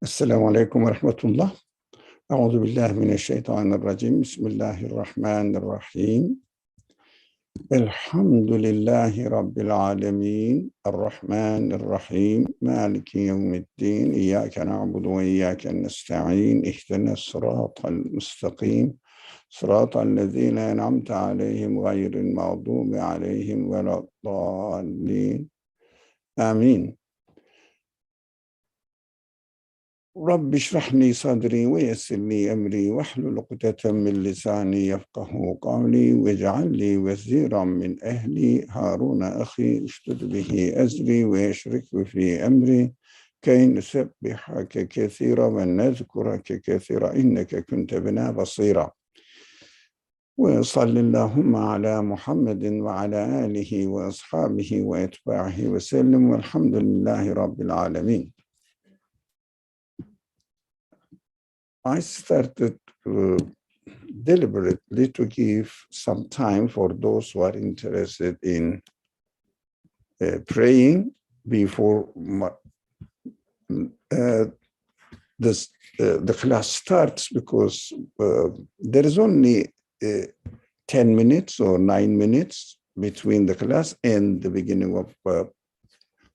Assalamu alaikum wa rahmatullah. A'udhu billahi minash shaitanir rajim. Bismillahirrahmanirrahim. Elhamdülillahi Rabbil alemin. Errahmanirrahim. Maliki yevmiddin. İyyâke na'budu ve iyyâke nesta'in. İhdinas sıratal müstakim. Sıratal lezîne en'amte aleyhim gayril mağdubi aleyhim veleddallin. Amin. رب اشرح لي صدري ويسر لي أمري واحلل عقدة من لساني يفقهوا قولي واجعل لي وزيرا من أهلي هارون أخي اشدد به أزري ويشركه في أمري كي نسبحك كثيرا ونذكرك كثيرا إنك كنت بنا بصيرا وصل اللهم على محمد وعلى آله وأصحابه وأتباعه وسلم والحمد لله رب العالمين. I started deliberately to give some time for those who are interested in praying before the class starts, because there is only 10 minutes or 9 minutes between the class and the beginning of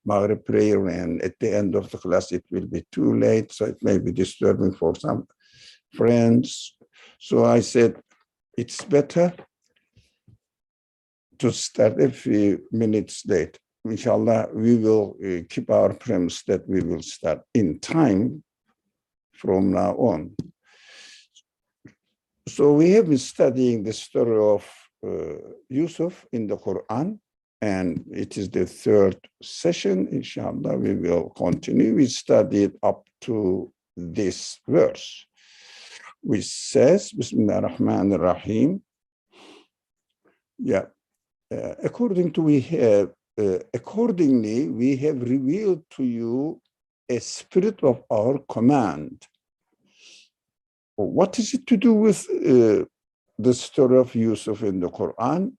Maghrib prayer, and at the end of the class it will be too late, so it may be disturbing for some friends. So I said it's better to start a few minutes late. Inshallah, we will keep our premise that we will start in time from now on. So we have been studying the story of Yusuf in the Quran, and it is the third session. Inshallah, we will continue. We studied up to this verse, which says, Bismillah ar-Rahman ar-Rahim. Yeah. Accordingly, we have revealed to you a spirit of our command. What is it to do with the story of Yusuf in the Quran?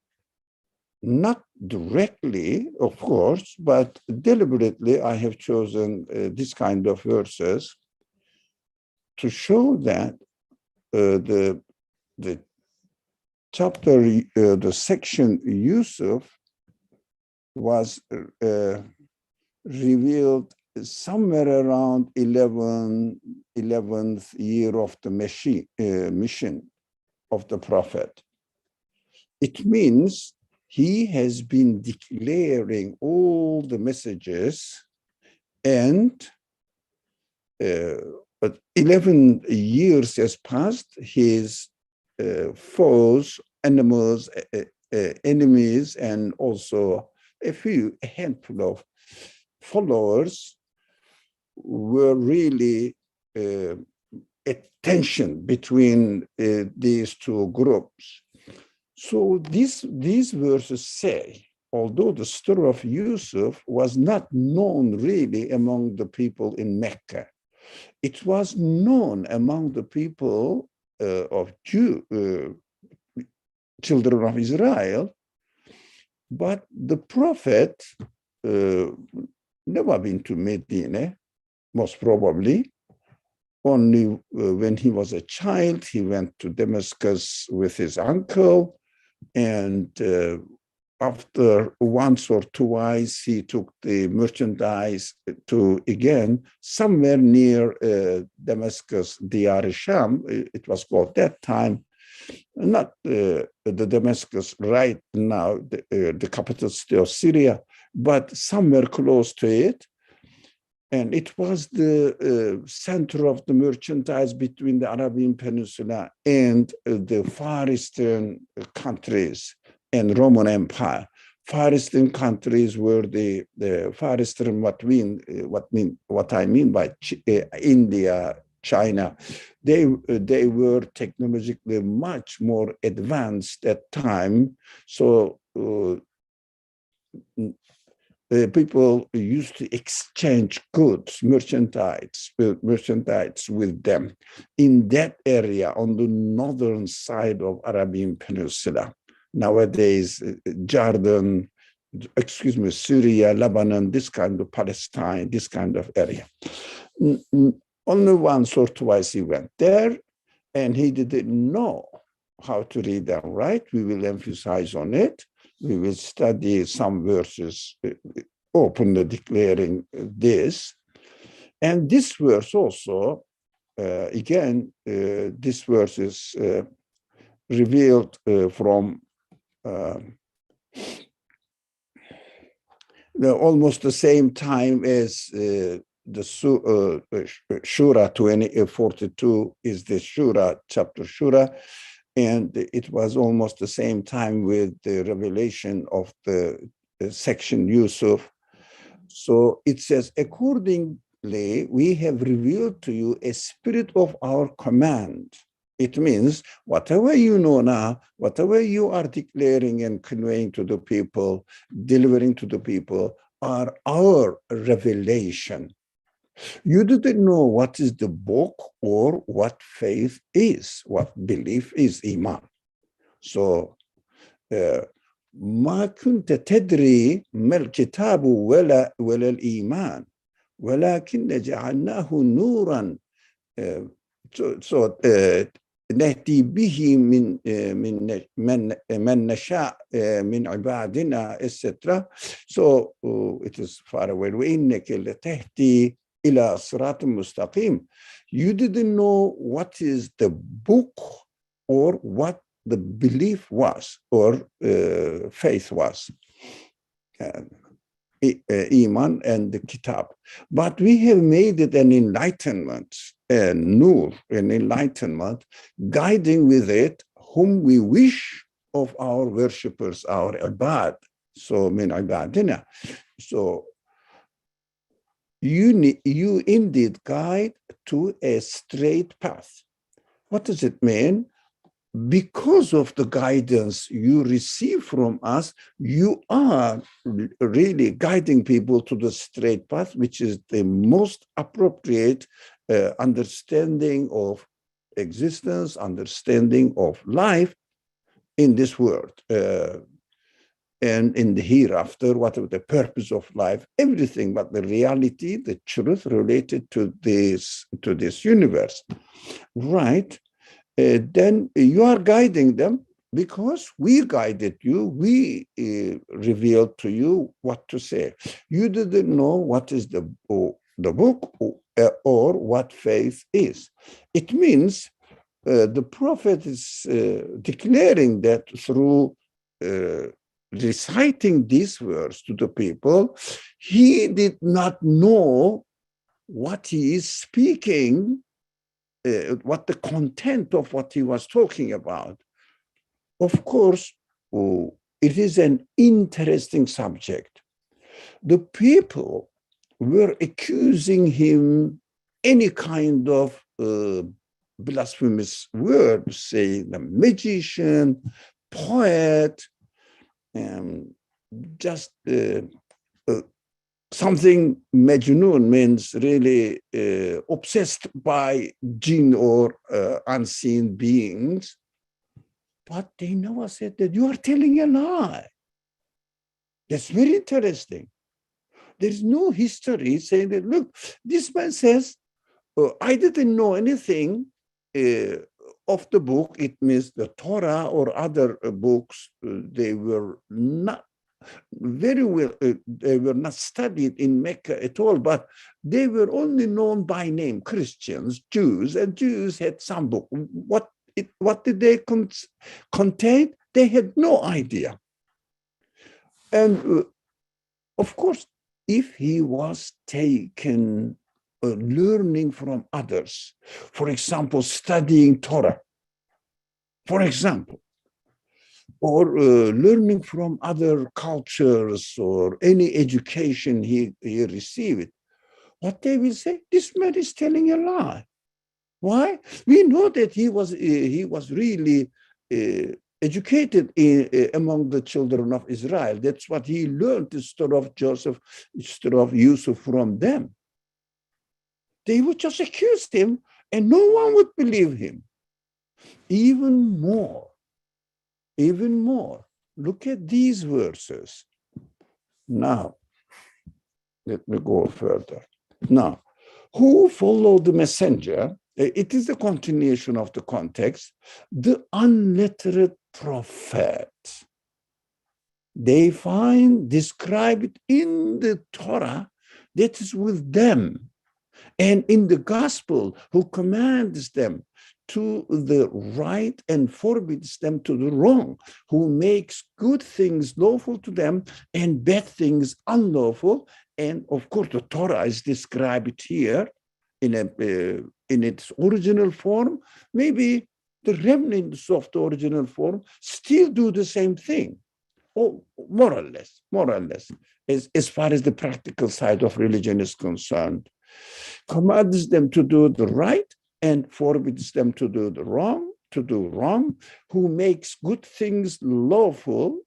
Not directly, of course, but deliberately I have chosen this kind of verses to show that the chapter, the section Yusuf was revealed somewhere around 11th year of the mission of the prophet. It means he has been declaring all the messages, and but 11 years has passed. His foes, enemies, and also a handful of followers were really at tension between these two groups. So these verses say, although the story of Yusuf was not known really among the people in Mecca, it was known among the people of children of Israel, but the prophet never been to Medina, most probably. Only when he was a child, he went to Damascus with his uncle, and after once or twice, he took the merchandise to, again, somewhere near Damascus, Diyar Sham. It was called that time, not the Damascus right now, the capital city of Syria, but somewhere close to it. And it was the center of the merchandise between the Arabian Peninsula and the Far Eastern countries and Roman Empire. Far Eastern countries were the Far Eastern, what I mean by India, China. They were technologically much more advanced at that time. So people used to exchange goods, merchandise with them in that area on the northern side of Arabian Peninsula. Nowadays, Jordan, Syria, Lebanon, this kind of Palestine, this kind of area. Only once or twice he went there, and he didn't know how to read and write. We will emphasize on it. We will study some verses openly declaring this. And this verse also, again, this verse is revealed from almost the same time as the Shura 42 is the Shura, chapter Shura, and it was almost the same time with the revelation of the section Yusuf. So it says, accordingly, we have revealed to you a spirit of our command. It means whatever you know now, whatever you are declaring and conveying to the people, delivering to the people, are our revelation. You didn't know what is the book or what faith is, what belief is, iman. So, ما كنت تدري ما الكتاب ولا الإيمان ولكن جعلناه نورا نهدي به من نشاء من عبادنا etc. So it is far away. وإنك لتهدي إلى صراط مستقيم. You didn't know what is the book or what the belief was or faith was. Iman and the Kitab. But we have made it an enlightenment, a nur, an enlightenment, guiding with it whom we wish of our worshippers, our ibad. So, min ibadina. So, you indeed guide to a straight path. What does it mean? Because of the guidance you receive from us, you are really guiding people to the straight path, which is the most appropriate understanding of existence, understanding of life in this world and in the hereafter, whatever the purpose of life, everything but the reality, the truth related to this universe, right? Then you are guiding them because we guided you, we revealed to you what to say. You didn't know what is the book or what faith is. It means the prophet is declaring that through reciting this verse to the people, he did not know what he is speaking, what the content of what he was talking about. Of course, it is an interesting subject. The people were accusing him any kind of blasphemous word, say the magician, poet, just something majnun means really obsessed by jinn or unseen beings. But they never said that you are telling a lie. That's very interesting. There's no history saying that, look, this man says, I didn't know anything of the book. It means the Torah or other books, they were not very well, they were not studied in Mecca at all, but they were only known by name, Christians, Jews, and Jews had some book. What did they contain? They had no idea. And of course, if he was taken learning from others, for example, studying Torah, for example, or learning from other cultures or any education he received, what they will say, this man is telling a lie. Why? We know that he was really educated among the children of Israel. That's what he learned instead of Yusuf from them. They would just accuse him and no one would believe him. Even more, look at these verses. Now, let me go further. Now, who follow the messenger. It is the continuation of the context. The unlettered prophet. They find described in the Torah that is with them, and in the gospel who commands them to the right and forbids them to the wrong, who makes good things lawful to them and bad things unlawful. And of course, the Torah is described here in its original form. Maybe the remnants of the original form still do the same thing. Oh, more or less, as far as the practical side of religion is concerned. Commands them to do the right and forbids them to do the wrong, who makes good things lawful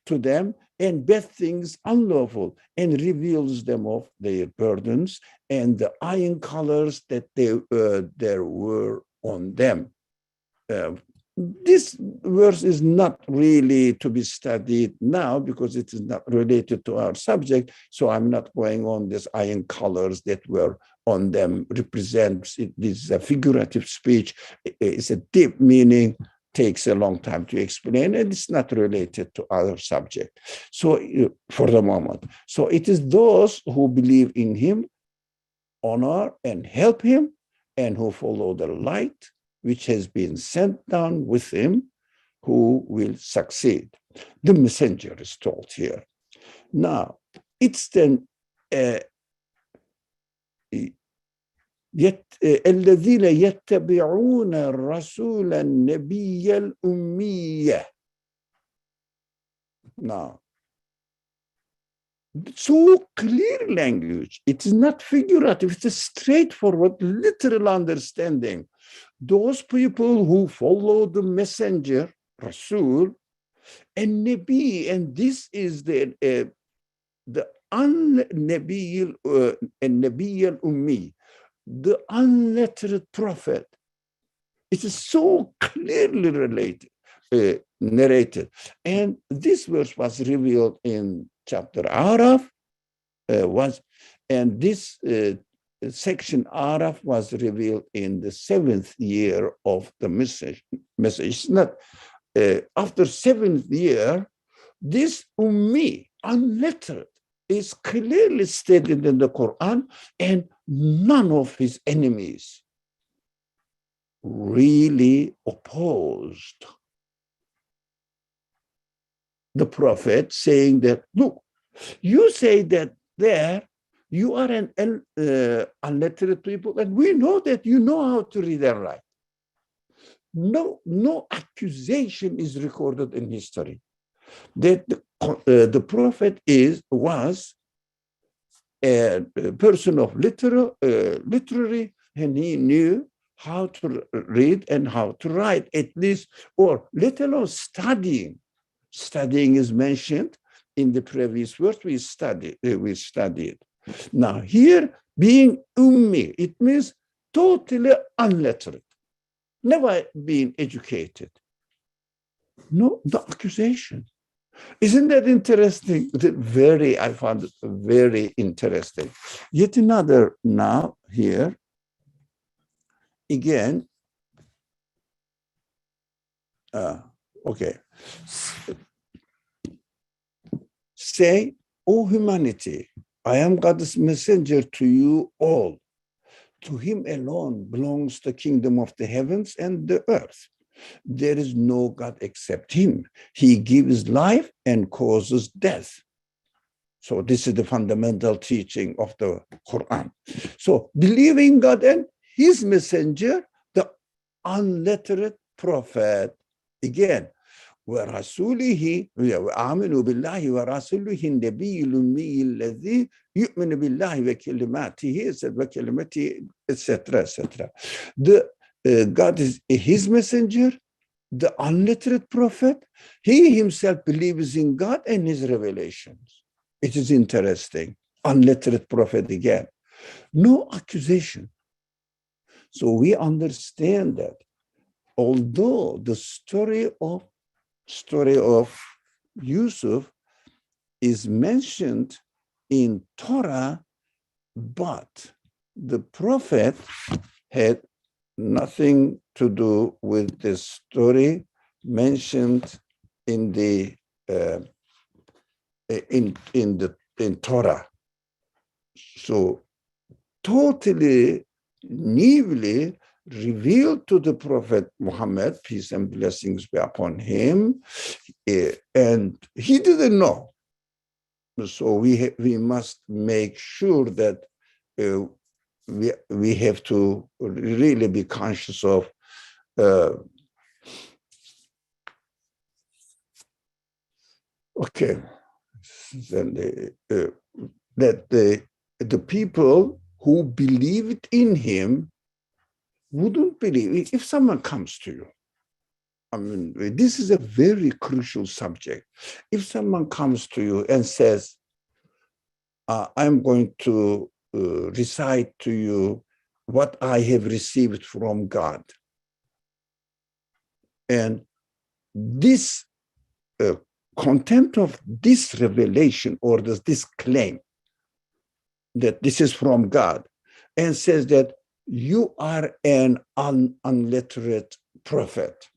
to them and bad things unlawful, and reveals them of their burdens and the iron colors that there were on them. This verse is not really to be studied now because it is not related to our subject, so I'm not going on this iron colors that were on them represents. This is a figurative speech. It's a deep meaning, takes a long time to explain, and it's not related to our subject. So for the moment, so it is those who believe in him, honor and help him, and who follow the light which has been sent down with him, who will succeed. The messenger is told here. Now, it's then الذين يتبعون الرسول النبي الأمية. Now, so clear language. It is not figurative. It's a straightforward, literal understanding. Those people who follow the messenger, Rasul, and Nabi, and this is the Nabi al-Ummi, the unlettered prophet. It is so clearly narrated. And this verse was revealed in chapter Araf, and this section Araf was revealed in the 7th year of the message. It's not after 7th year, this Ummi, unlettered, is clearly stated in the Quran, and none of his enemies really opposed the prophet, saying that, look, you say that there you are an unlettered people, and we know that you know how to read and write. No accusation is recorded in history that the prophet was a person of literary, and he knew how to read and how to write, at least, or let alone studying. Studying is mentioned in the previous verse. We studied. Now here, being ummi, it means totally unlettered, never been educated. No accusation. Isn't that interesting? I found it very interesting. Yet another now here, again, okay. Say, O humanity, I am God's messenger to you all. To him alone belongs the kingdom of the heavens and the earth. There is no God except him. He gives life and causes death. So this is the fundamental teaching of the Quran. So believing God and his messenger, the unlettered prophet, again, ورسوله وآمنوا بالله ورسوله النبي الأمي الذي يؤمن بالله وكلماته etc. The God is his messenger, the unlettered prophet. He himself believes in God and his revelations. It is interesting. Unlettered prophet again. No accusation. So we understand that although the story of Yusuf is mentioned in Torah, but the prophet had nothing to do with the story mentioned in the in Torah. So totally newly revealed to the Prophet Muhammad, peace and blessings be upon him, and he didn't know. So we must make sure that we have to really be conscious of okay, then that the people who believed in him wouldn't believe if someone comes to you. I mean, this is a very crucial subject. If someone comes to you and says, I'm going to recite to you what I have received from God. And this content of this revelation or this claim that this is from God, and says that you are an unlettered prophet.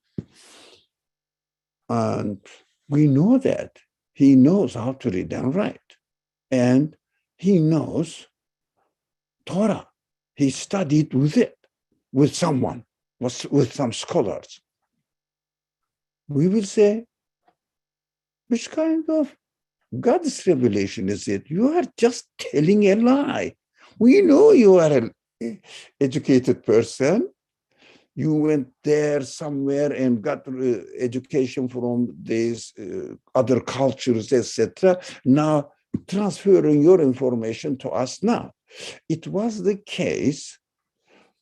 And we know that he knows how to read and write. And he knows Torah. He studied with it, with someone, with some scholars. We will say, which kind of God's revelation is it? You are just telling a lie. We know you are an educated person. You went there somewhere and got education from these other cultures, etc. Now transferring your information to us now. It was the case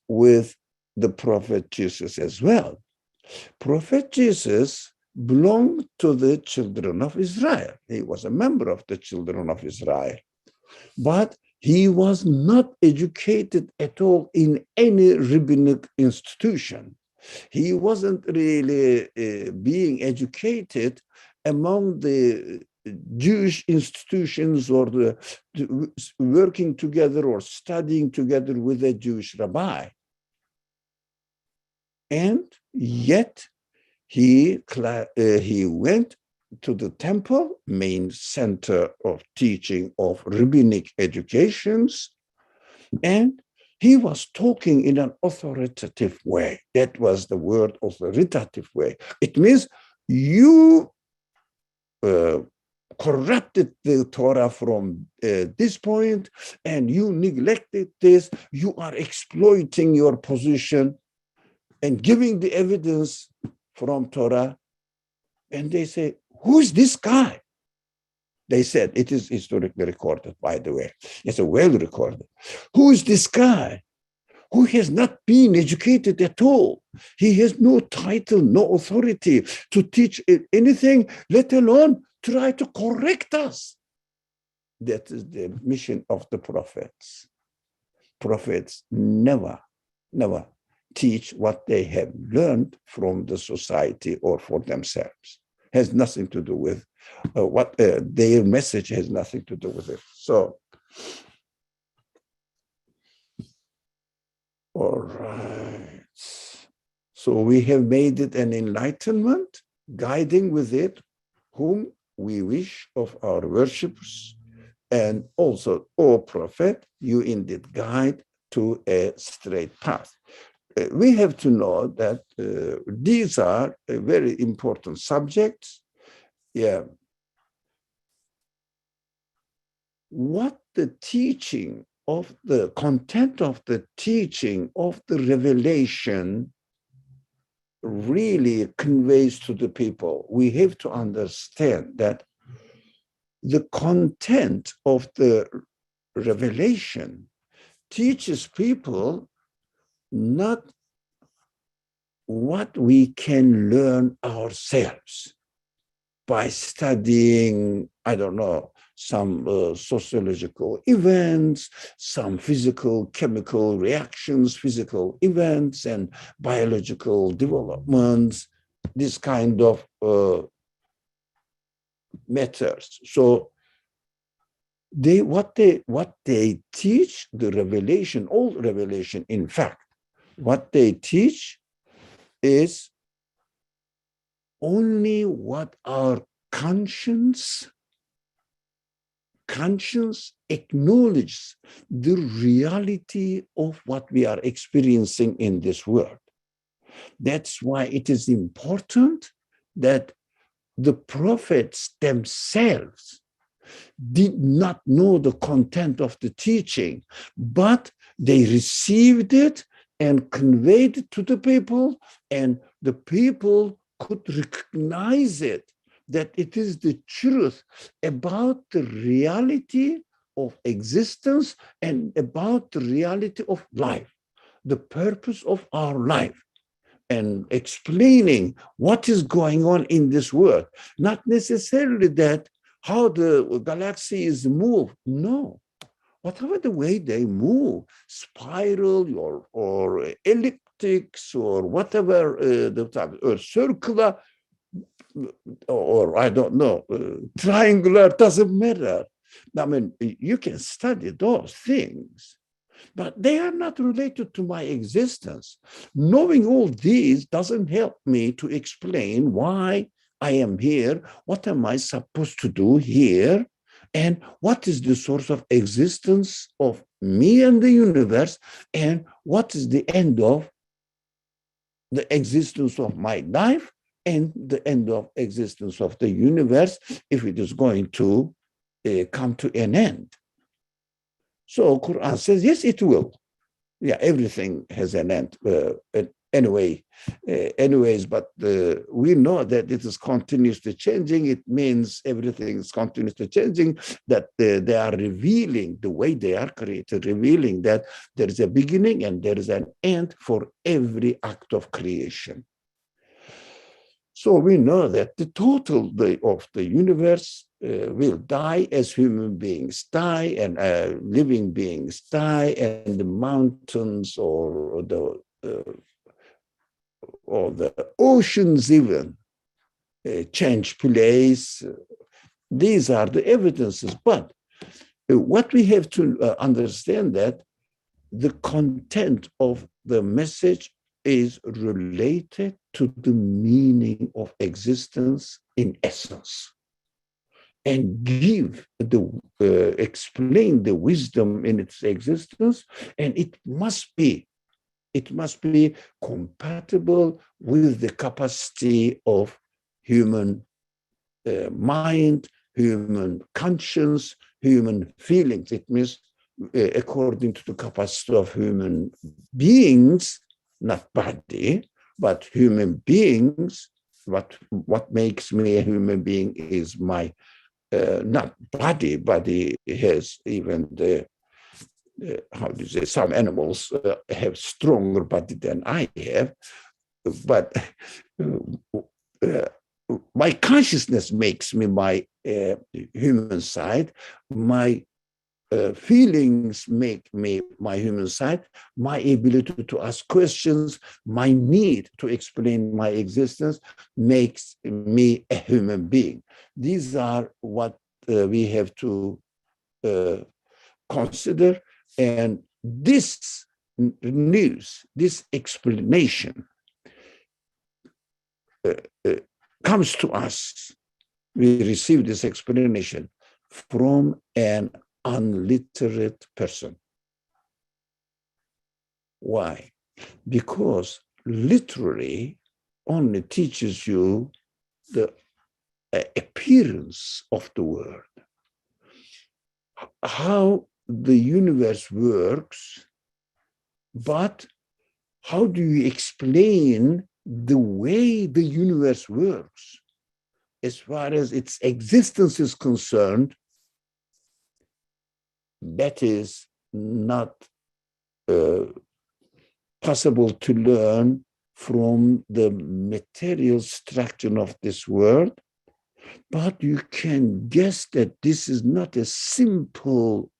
with the Prophet Jesus as well. Prophet Jesus belonged to the children of Israel. He was a member of the children of Israel. But he was not educated at all in any rabbinic institution. He wasn't really being educated among the Jewish institutions or working together or studying together with a Jewish rabbi. And yet he went to the temple, main center of teaching of rabbinic educations, and he was talking in an authoritative way. That was the word, authoritative way. It means you corrupted the Torah from this point, and you neglected this. You are exploiting your position and giving the evidence from Torah. And they say, who's this guy? They said, it is historically recorded, by the way. It's a well recorded. Who is this guy who has not been educated at all? He has no title, no authority to teach anything, let alone try to correct us. That is the mission of the prophets. Prophets never teach what they have learned from the society or for themselves. Has nothing to do with what their message has nothing to do with it. So, all right. So we have made it an enlightenment, guiding with it whom we wish of our worshippers, and also, O Prophet, you indeed guide to a straight path. We have to know that these are very important subjects. Yeah. What the teaching of the content of the teaching of the revelation really conveys to the people, we have to understand that the content of the revelation teaches people not what we can learn ourselves by studying, I don't know, some sociological events, some physical, chemical reactions, physical events, and biological developments, this kind of methods. So What they teach, the revelation, all revelation, in fact, what they teach is only what our conscience acknowledges, the reality of what we are experiencing in this world. That's why it is important that the prophets themselves did not know the content of the teaching, but they received it and conveyed it to the people, and the people could recognize it, that it is the truth about the reality of existence and about the reality of life, the purpose of our life, and explaining what is going on in this world. Not necessarily that how the galaxies move. No. Whatever the way they move, spiral or elliptics or whatever the type, or circular, or I don't know, triangular, doesn't matter. I mean, you can study those things, but they are not related to my existence. Knowing all these doesn't help me to explain why I am here, what am I supposed to do here, and what is the source of existence of me and the universe, and what is the end of the existence of my life and the end of existence of the universe, if it is going to come to an end. So Quran says, yes, it will. Yeah, everything has an end. Anyways, but we know that it is continuously changing. It means everything is continuously changing, that they are revealing the way they are created, revealing that there is a beginning and there is an end for every act of creation. So we know that the total of the universe will die as human beings die, and living beings die, and the mountains or the oceans even change place. These are the evidences. But what we have to understand, that the content of the message is related to the meaning of existence in essence, and explain the wisdom in its existence, and it must be compatible with the capacity of human mind, human conscience, human feelings. It means according to the capacity of human beings, not body, but human beings. What makes me a human being is my not body. Body has even the how do you say? Some animals have stronger body than I have, but my consciousness makes me my human side. My feelings make me my human side. My ability to ask questions, my need to explain my existence makes me a human being. These are what we have to consider. And this news, this explanation comes to us. We receive this explanation from an unliterate person. Why? Because literary only teaches you the appearance of the world, how the universe works, but how do you explain the way the universe works? As far as its existence is concerned, that is not possible to learn from the material structure of this world, but you can guess that this is not a simple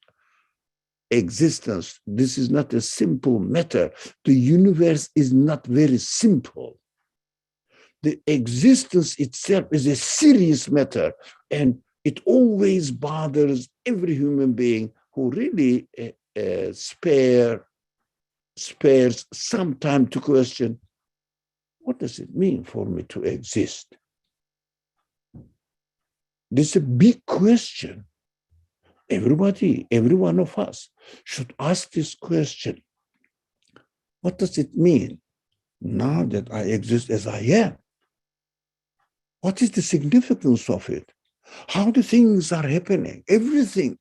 existence. This is not a simple matter. The universe is not very simple. The existence itself is a serious matter, and It always bothers every human being who really spares some time to question, what does it mean for me to exist? This is a big question. Everybody, every one of us should ask this question. What does it mean now that I exist as I am? What is the significance of it? How the things are happening? Everything,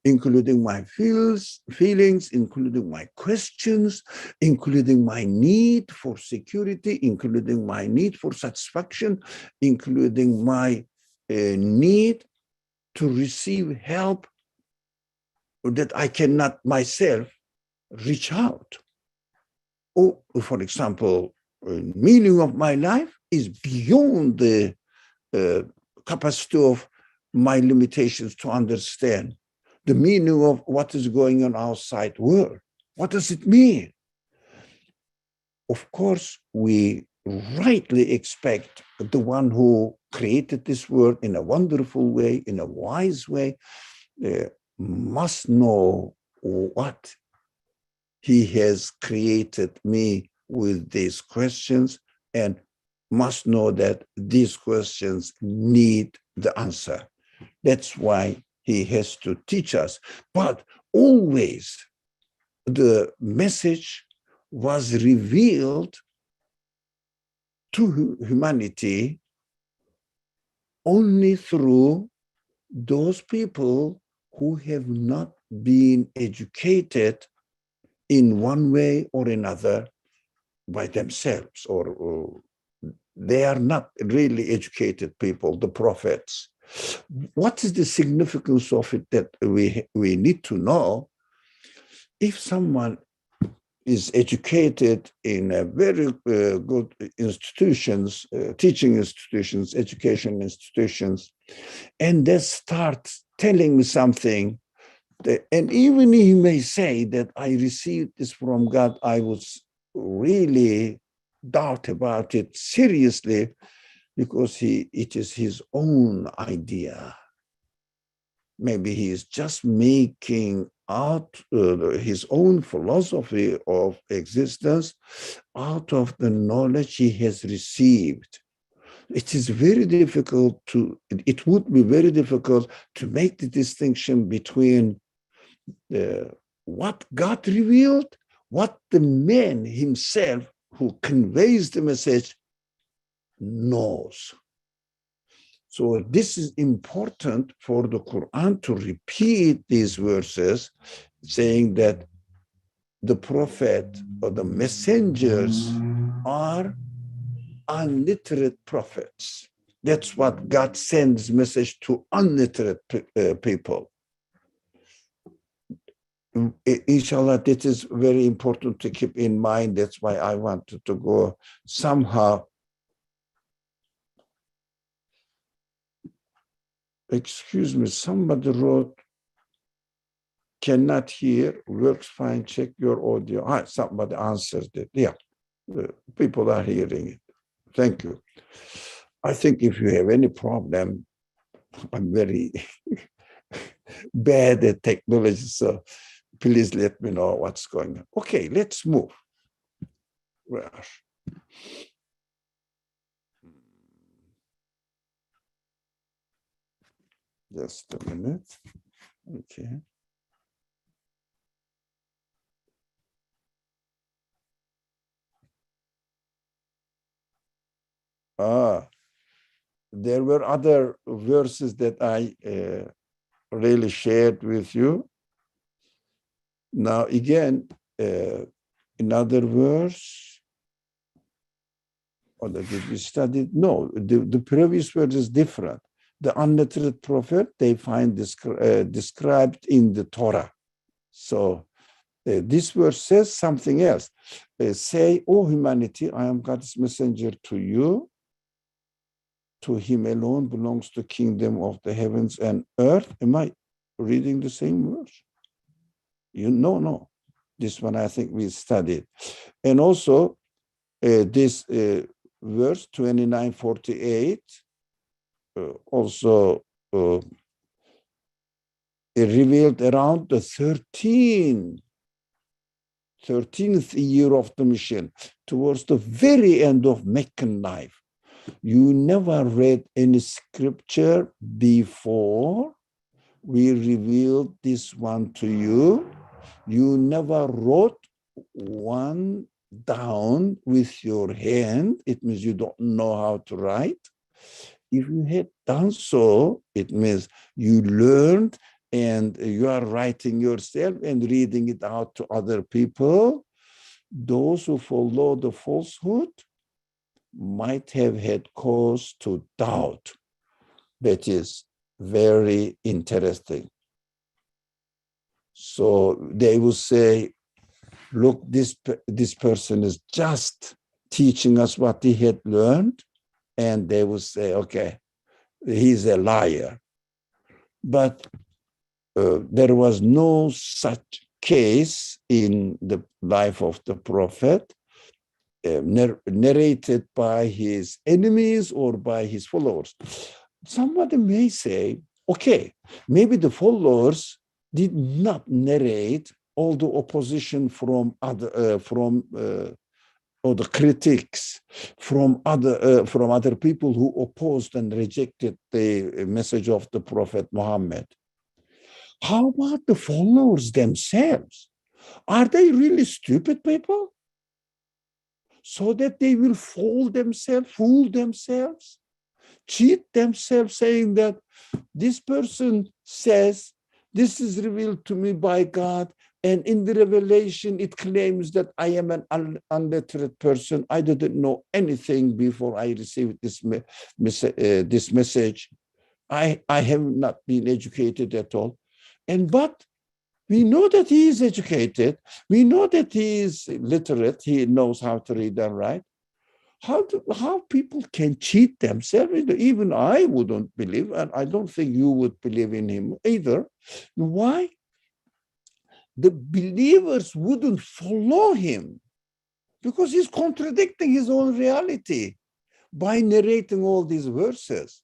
including my feelings, including my questions, including my need for security, including my need for satisfaction, including my need to receive help that I cannot myself reach out. Or, for example, meaning of my life is beyond the capacity of my limitations to understand the meaning of what is going on outside world. What does it mean? Of course, we rightly expect the one who created this world in a wonderful way, in a wise way, must know what he has created me with these questions, and must know that these questions need the answer. That's why he has to teach us. But always the message was revealed to humanity only through those people who have not been educated in one way or another by themselves, or they are not really educated people, the prophets. What is the significance of it that we need to know? If someone is educated in a very good institutions, teaching institutions, education institutions, and they start telling me something, and even he may say that I received this from God, I was really doubt about it seriously, because it is his own idea. Maybe he is just making out his own philosophy of existence out of the knowledge he has received. It is very difficult it would be very difficult to make the distinction between what God revealed, what the man himself who conveys the message knows. So this is important for the Quran to repeat these verses, saying that the prophet or the messengers are unliterate prophets. That's what God sends message to unliterate people. Inshallah, this is very important to keep in mind. That's why I wanted to go somehow. Excuse me, somebody wrote, cannot hear, works fine, check your audio. Somebody answered it. Yeah, people are hearing it. Thank you. I think if you have any problem, I'm very bad at technology, so please let me know what's going on. Okay, let's move. Just a minute. Okay. There were other verses that I really shared with you. Now, again, another verse, or did we study? No, the previous verse is different. The unlettered prophet, they find described in the Torah. So this verse says something else. Say, O humanity, I am God's messenger to you. To him alone belongs the kingdom of the heavens and earth. Am I reading the same verse? No. This one I think we studied. And also this verse 29:48, also revealed around the 13th year of the mission, towards the very end of Meccan life. You never read any scripture before we revealed this one to you. You never wrote one down with your hand. It means you don't know how to write. If you had done so, it means you learned and you are writing yourself and reading it out to other people. Those who follow the falsehood might have had cause to doubt. That is very interesting. So they will say, look, this person is just teaching us what he had learned. And they will say, okay, he's a liar. But there was no such case in the life of the prophet, narrated by his enemies or by his followers. Somebody may say, okay, maybe the followers did not narrate all the opposition from other or the critics from other people who opposed and rejected the message of the Prophet Muhammad. How about the followers themselves? Are they really stupid people? So that they will fool themselves, cheat themselves, saying that this person says, this is revealed to me by God, and in the revelation, it claims that I am an unlettered person. I didn't know anything before I received this message. I have not been educated at all. But we know that he is educated. We know that he is literate. He knows how to read and write. How people can cheat themselves? Even I wouldn't believe, and I don't think you would believe in him either. Why? The believers wouldn't follow him because he's contradicting his own reality by narrating all these verses.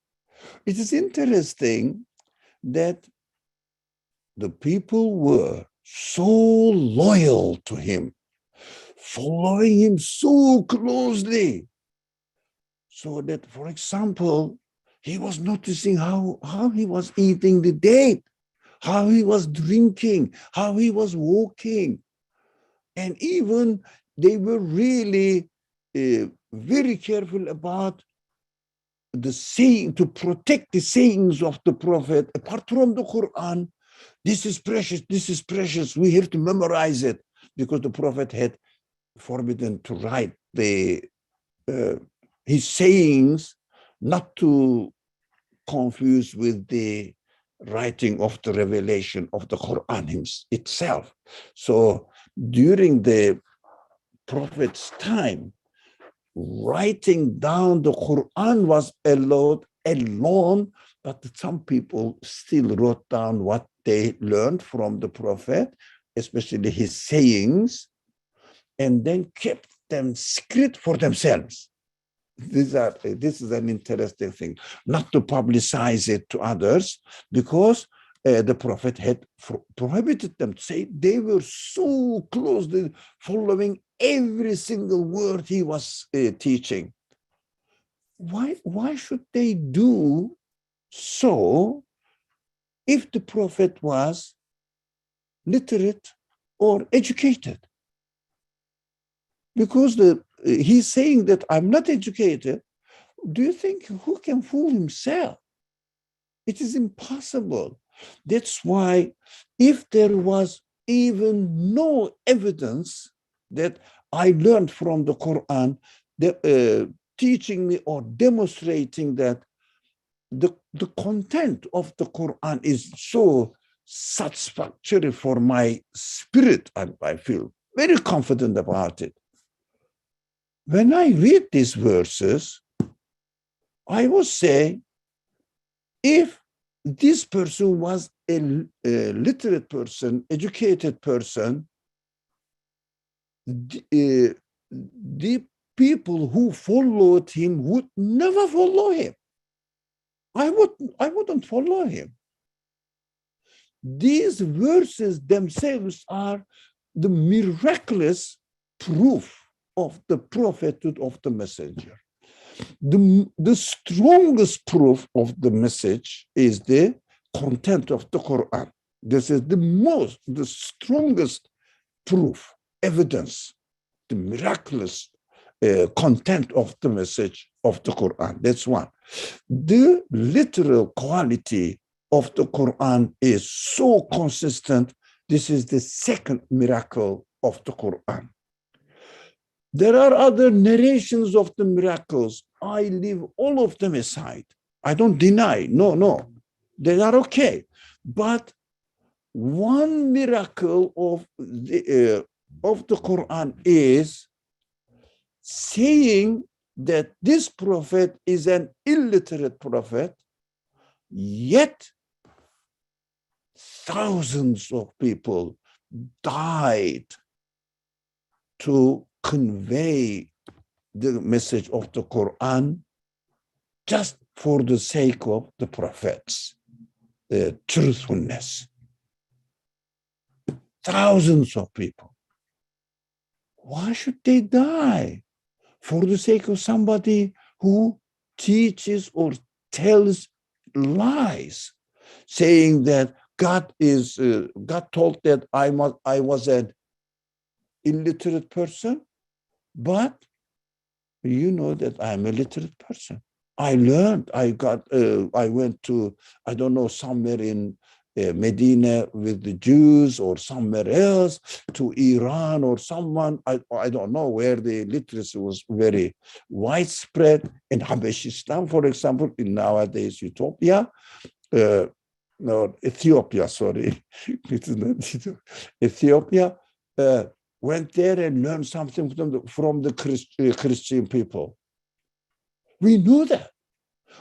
It is interesting that the people were so loyal to him, following him so closely, so that, for example, he was noticing how he was eating the date, how he was drinking, how he was walking. And even they were really very careful about the saying, to protect the sayings of the Prophet, apart from the Quran. This is precious, we have to memorize it, because the Prophet had forbidden to write his sayings, not to confuse with the writing of the revelation of the Quran itself. So during the Prophet's time, writing down the Quran was allowed alone, but some people still wrote down what they learned from the Prophet, especially his sayings, and then kept them secret for themselves. This is an interesting thing, not to publicize it to others, because the Prophet had prohibited them to say. They were so closely following every single word he was teaching. Why should they do so if the Prophet was literate or educated? Because he's saying that I'm not educated. Do you think who can fool himself? It is impossible. That's why if there was even no evidence that I learned from the Quran, teaching me or demonstrating that the content of the Quran is so satisfactory for my spirit, I feel very confident about it. When I read these verses, I would say, if this person was a literate person, educated person, the people who followed him would never follow him. I wouldn't follow him. These verses themselves are the miraculous proof of the prophethood of the messenger. The strongest proof of the message is the content of the Quran. This is the strongest proof, evidence, the miraculous content of the message of the Quran. That's one. The literal quality of the Quran is so consistent. This is the second miracle of the Quran. There are other narrations of the miracles. I leave all of them aside. I don't deny. No. They are okay. But one miracle of the Quran is saying that this prophet is an illiterate prophet, yet thousands of people died to convey the message of the Quran just for the sake of the prophets, truthfulness. Thousands of people. Why should they die? For the sake of somebody who teaches or tells lies, saying that God told that I was an illiterate person, but you know that I'm a literate person. I learned. I went to, I don't know, somewhere in Medina with the Jews or somewhere else, to Iran or someone. I don't know where the literacy was very widespread. In Habeshistan, for example, in nowadays Ethiopia, Ethiopia, sorry, it's not Ethiopia, went there and learned something from the Christian people. We knew that.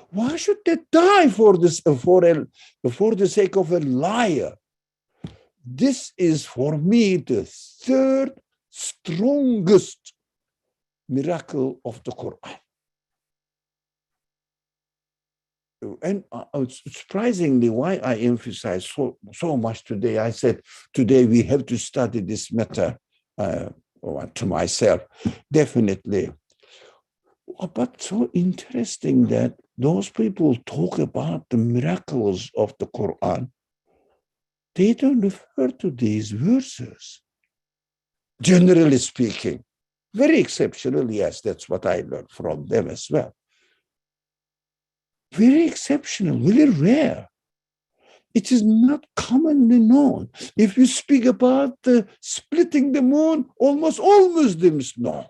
Why should they die for this, for the sake of a liar? This is for me the third strongest miracle of the Quran. And surprisingly, why I emphasize so much today, I said, today we have to study this matter to myself, definitely. But so interesting that those people talk about the miracles of the Quran. They don't refer to these verses. Generally speaking, very exceptional, yes, that's what I learned from them as well. Very exceptional, very rare. It is not commonly known. If you speak about splitting the moon, almost all Muslims know.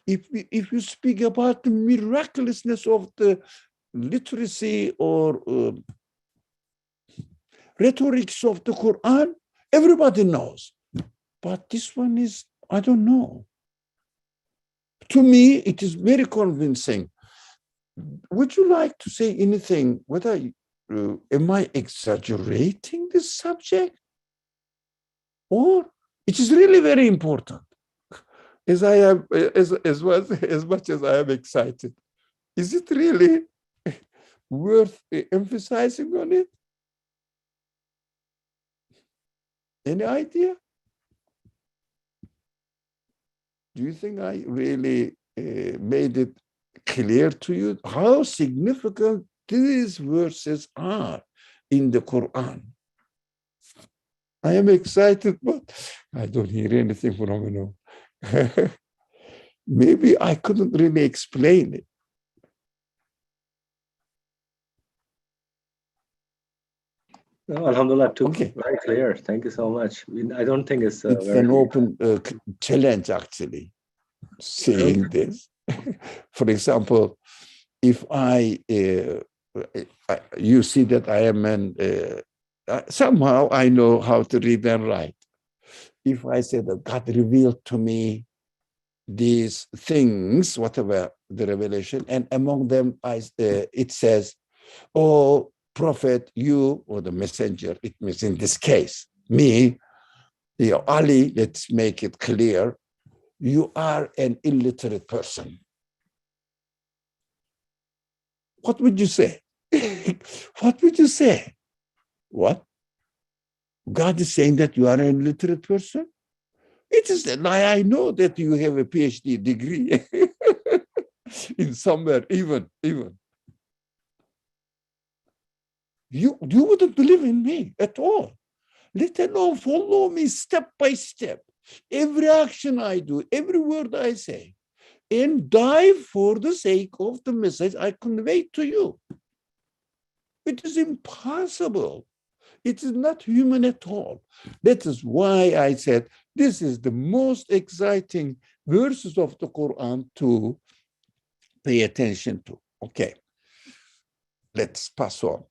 If you speak about the miraculousness of the literacy or rhetorics of the Quran, everybody knows. But this one is, I don't know. To me, it is very convincing. Would you like to say anything? Whether am I exaggerating this subject, or it is really very important? As I am, as much as I am excited, is it really worth emphasizing on it? Any idea? Do you think I really made it clear to you how significant these verses are in the Quran? I am excited, but I don't hear anything from you. Maybe I couldn't really explain it. No, Alhamdulillah, too. Okay. Very clear. Thank you so much. I don't think it's very an open challenge, actually, saying this. For example, if you see that I am somehow I know how to read and write. If I say that God revealed to me these things, whatever the revelation, and among them it says, "Oh, prophet, you," or the messenger, it means in this case, me, Ali, let's make it clear, you are an illiterate person. What would you say? What would you say? What? God is saying that you are an illiterate person? It is a lie. I know that you have a PhD degree in somewhere, even. You wouldn't believe in me at all, let alone follow me step by step. Every action I do, every word I say, and die for the sake of the message I convey to you. It is impossible. It is not human at all. That is why I said this is the most exciting verses of the Quran to pay attention to. Okay, let's pass on.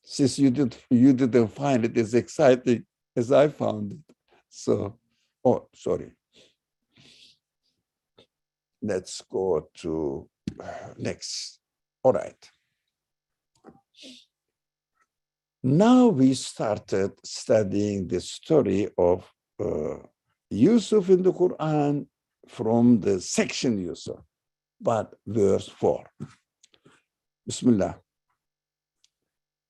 Since you didn't find it as exciting as I found it. So, oh, sorry. Let's go to next. All right. Now we started studying the story of Yusuf in the Quran from the section Yusuf, but verse 4. Bismillah.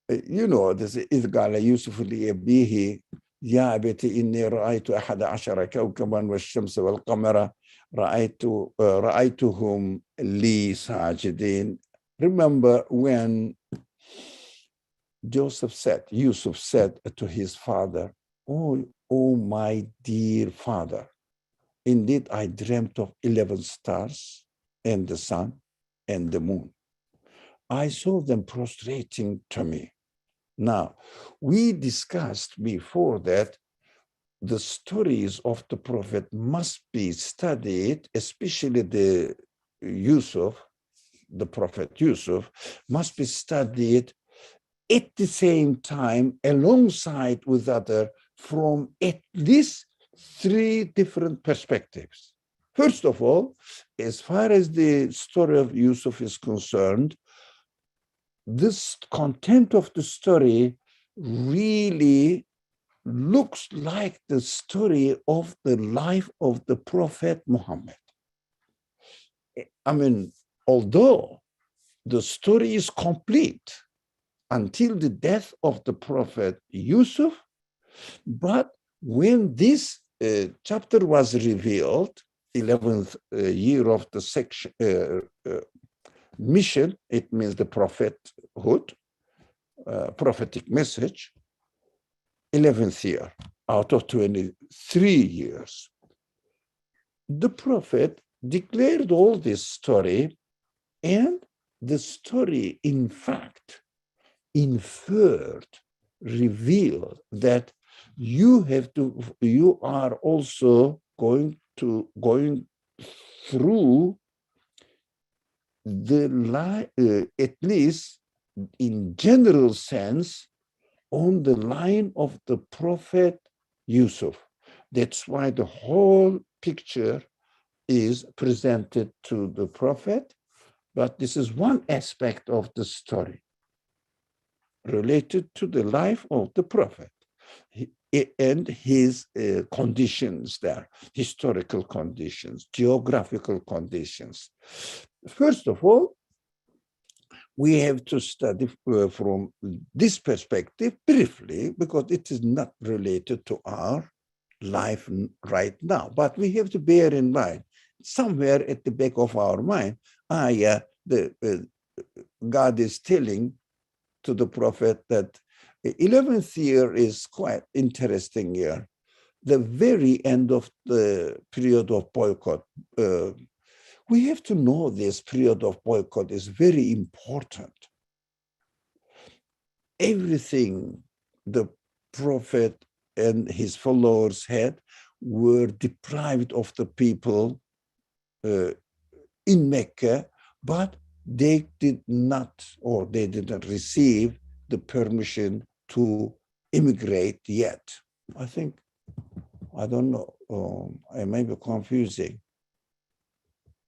You know, this is إذ قال يوسف لأبيه يا أبت إني رأيت 11 كوكبا والشمس والقمر رأيتهم لي ساجدين. Remember when Yusuf said to his father, oh my dear father, indeed I dreamt of 11 stars and the sun and the moon. I saw them prostrating to me. Now, we discussed before that the stories of the prophet must be studied, especially the prophet Yusuf, must be studied at the same time alongside with other from at least 3 different perspectives. First of all, as far as the story of Yusuf is concerned, this content of the story really looks like the story of the life of the Prophet Muhammad. I mean, although the story is complete until the death of the Prophet Yusuf, but when this chapter was revealed, 11th year of the section, mission, it means the prophethood, prophetic message, 11th year out of 23 years. The prophet declared all this story, and the story, in fact, inferred, revealed that you are also going through at least in general sense, on the line of the prophet Yusuf. That's why the whole picture is presented to the prophet, but this is one aspect of the story related to the life of the prophet and his conditions there, historical conditions, geographical conditions. First of all, we have to study from this perspective briefly, because it is not related to our life right now. But we have to bear in mind, somewhere at the back of our mind, God is telling to the prophet that the 11th year is quite interesting year, the very end of the period of boycott. We have to know this period of boycott is very important. Everything the prophet and his followers had were deprived of the people in Mecca, but they didn't receive the permission to immigrate yet. I don't know, I may be confusing.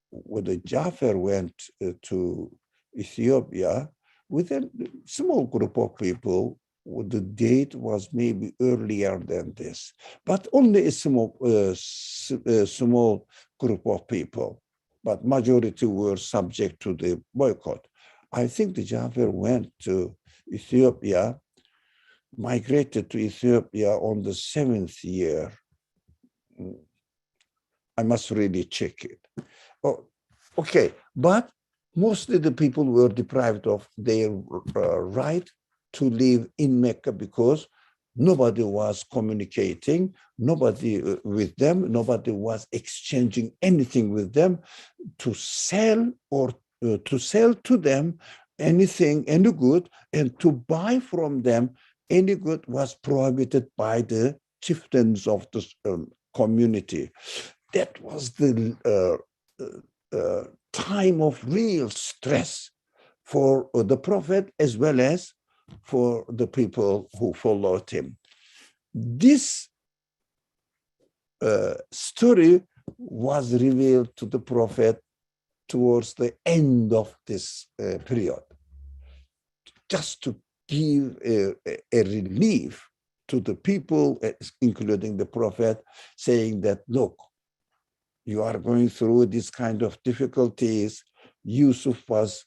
When Jafar went to Ethiopia with a small group of people, the date was maybe earlier than this, but only a small group of people, but majority were subject to the boycott. I think the Jafar went to Ethiopia, migrated to Ethiopia on the 7th year. I must really check it. Oh, okay, but mostly the people were deprived of their right to live in Mecca because nobody was communicating, nobody with them, nobody was exchanging anything with them. To sell or to sell to them anything, any good, and to buy from them any good was prohibited by the chieftains of the community. That was the time of real stress for the prophet as well as for the people who followed him. This story was revealed to the prophet towards the end of this period, just to give a relief to the people, including the prophet, saying that, look, you are going through this kind of difficulties. Yusuf was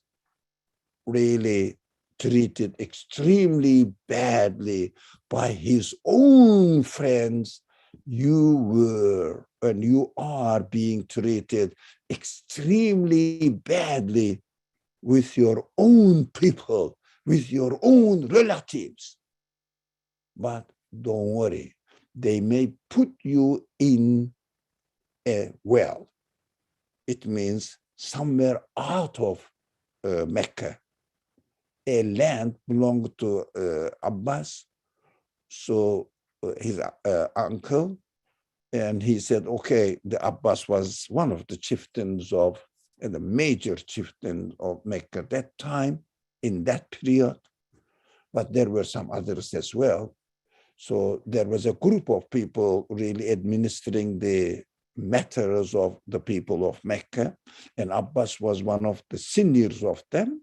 really treated extremely badly by his own friends. You were and you are being treated extremely badly with your own people, with your own relatives. But don't worry, they may put you in a well. It means somewhere out of Mecca. A land belonged to Abbas, so his uncle, and he said, okay, the Abbas was one of the chieftains of, and the major chieftain of Mecca at that time, in that period, but there were some others as well. So there was a group of people really administering the matters of the people of Mecca, and Abbas was one of the seniors of them.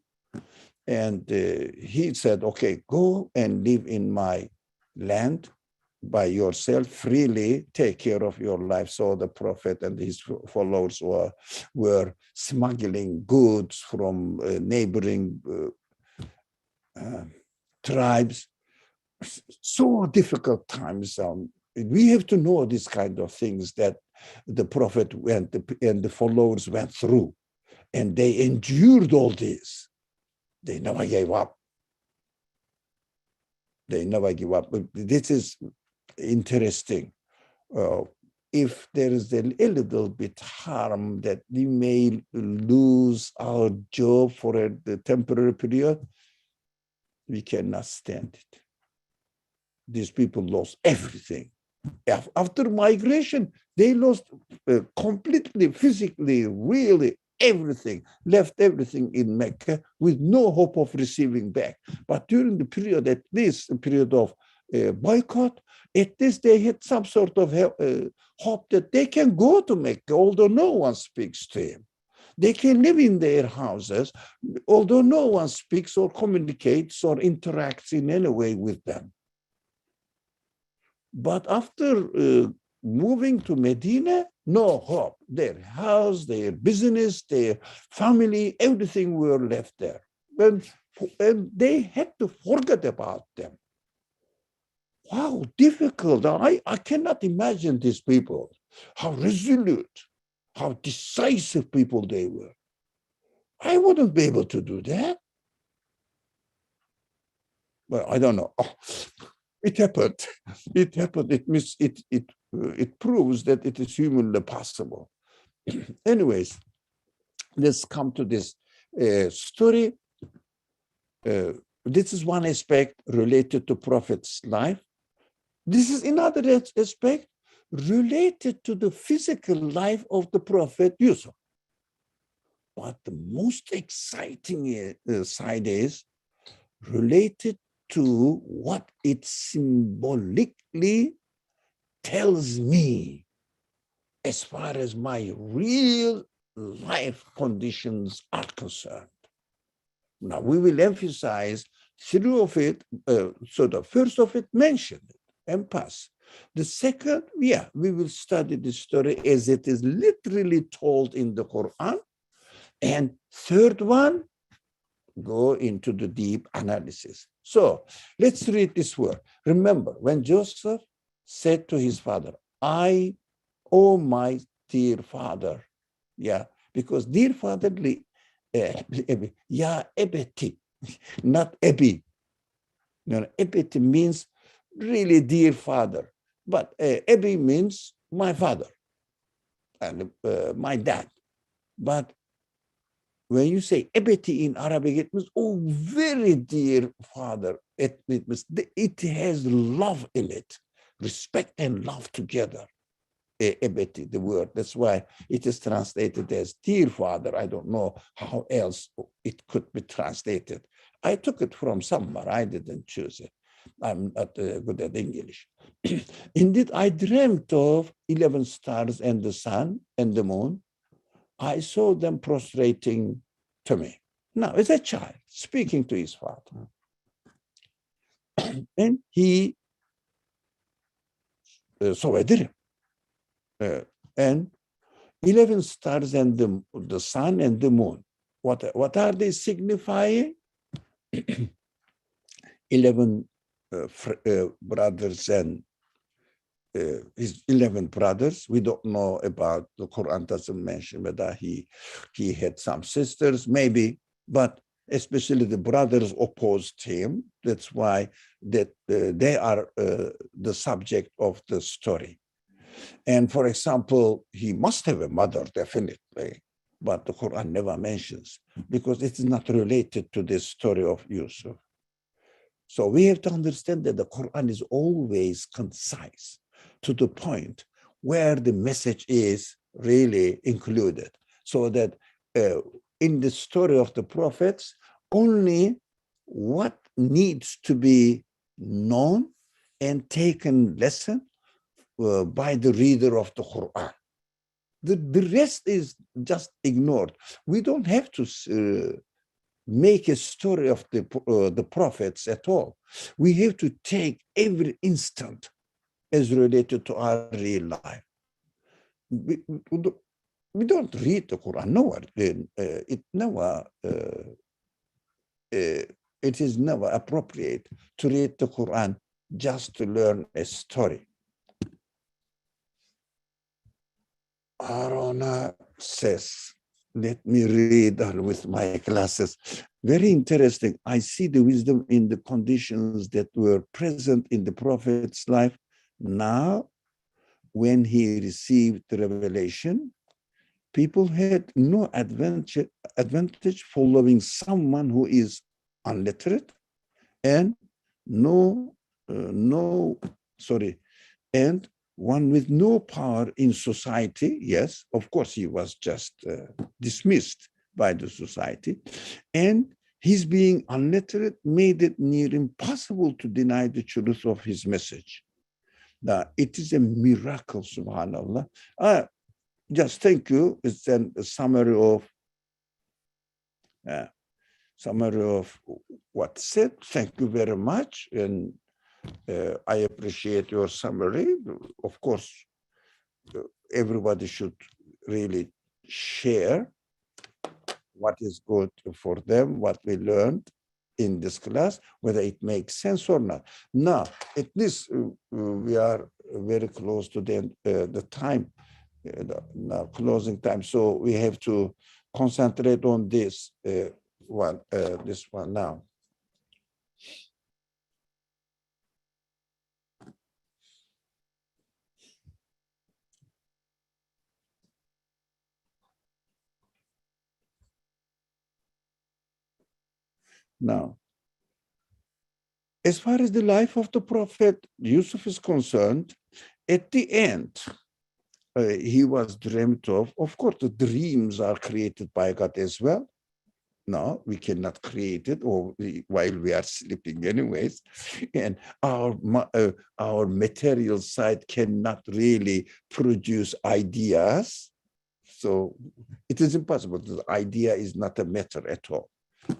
And he said, okay, go and live in my land by yourself, freely take care of your life. So the prophet and his followers were smuggling goods from neighboring tribes. So difficult times. We have to know these kind of things that the prophet went and the followers went through, and they endured all this. They never gave up. They never give up. This is interesting. If there is a little bit harm that we may lose our job for a temporary period, we cannot stand it. These people lost everything. After migration, they lost completely, physically, really everything, left everything in Mecca with no hope of receiving back. But during the period, at least a period of boycott, at least they had some sort of hope that they can go to Mecca, although no one speaks to him. They can live in their houses, although no one speaks or communicates or interacts in any way with them. But after moving to Medina, no hope. Their house, their business, their family, everything were left there. And they had to forget about them. Wow, difficult. I cannot imagine these people, how resolute, how decisive people they were. I wouldn't be able to do that. Well, I don't know. Oh, it happened. It happened. It proves that it is humanly possible. Anyways, let's come to this story. This is one aspect related to Prophet's life. This is another aspect related to the physical life of the Prophet Yusuf. But the most exciting side is related to what it symbolically tells me as far as my real life conditions are concerned. Now, we will emphasize three of it. So the first of it, mention it and pass. The second, we will study the story as it is literally told in the Quran. And third one, go into the deep analysis. So let's read this word. Remember, when Joseph said to his father, oh my dear father, yeah, because dear father, ya ebeti, not ebi. Ebeti means really dear father, but ebi means my father and my dad. But when you say ebeti in Arabic, it means, oh, very dear father. It has love in it, respect and love together. Ebeti, the word. That's why it is translated as dear father. I don't know how else it could be translated. I took it from somewhere. I didn't choose it. I'm not good at English. Indeed, I dreamt of 11 stars and the sun and the moon. I saw them prostrating to me. Now, as a child, speaking to his father. And he saw a dream. And 11 stars and the sun and the moon. What are they signifying? 11 brothers and his 11 brothers. We don't know about, the Quran doesn't mention whether he had some sisters, maybe, but especially the brothers opposed him. That's why that they are the subject of the story. And for example, he must have a mother, definitely, but the Quran never mentions because it is not related to the story of Yusuf. So we have to understand that the Quran is always concise, to the point where the message is really included, so that in the story of the prophets, only what needs to be known and taken lesson by the reader of the Quran. The rest is just ignored. We don't have to make a story of the prophets at all. We have to take every instant as related to our real life. We don't read the Quran nowhere. It is never appropriate to read the Quran just to learn a story. Arona says, let me read with my glasses. Very interesting. I see the wisdom in the conditions that were present in the prophet's life. Now, when he received the revelation, people had no advantage following someone who is unlettered and and one with no power in society. Yes, of course, he was just dismissed by the society. And his being unlettered made it near impossible to deny the truth of his message. Now, it is a miracle, subhanAllah. Just thank you. It's a summary of what's said. Thank you very much. And I appreciate your summary. Of course, everybody should really share what is good for them, what we learned in this class, whether it makes sense or not. Now, at least we are very close to the time, closing time. So we have to concentrate on this one now. Now, as far as the life of the Prophet Yusuf is concerned, at the end, he was dreamt of. Of course, the dreams are created by God as well. No, we cannot create it while we are sleeping anyways. And our material side cannot really produce ideas. So it is impossible. The idea is not a matter at all.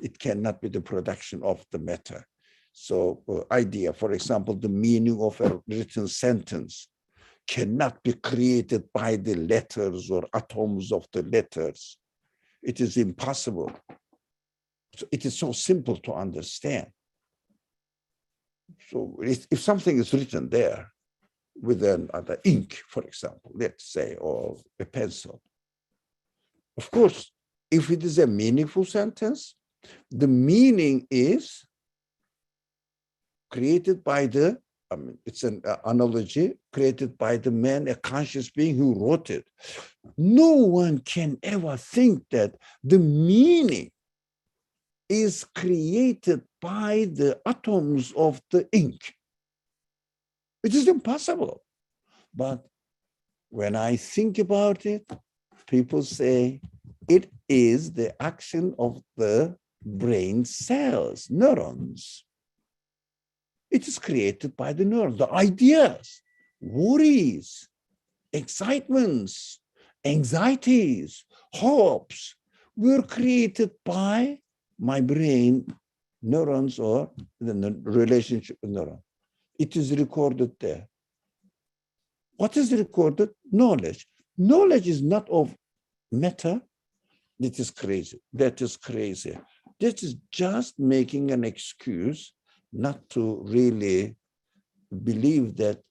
It cannot be the production of the matter. So idea, for example, the meaning of a written sentence cannot be created by the letters or atoms of the letters. It is impossible. So it is so simple to understand. So if something is written there with an ink, for example, let's say, or a pencil, of course, if it is a meaningful sentence, the meaning is created by the, it's an analogy, created by the man, a conscious being who wrote it. No one can ever think that the meaning is created by the atoms of the ink. It is impossible. But when I think about it, people say it is the action of the brain cells, neurons. It is created by the neurons, the ideas, worries, excitements, anxieties, hopes were created by my brain neurons or the relationship with neurons. It is recorded there. What is recorded? Knowledge. Knowledge is not of matter. That is crazy. That is crazy. This is just making an excuse not to really believe that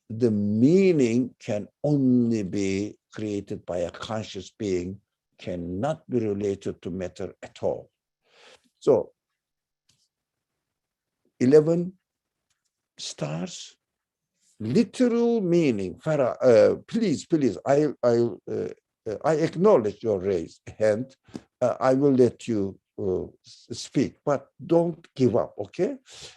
the meaning can only be created by a conscious being, cannot be related to matter at all. So 11 stars, literal meaning. Farah, please, I acknowledge your raised hand. I will let you speak, but don't give up, okay?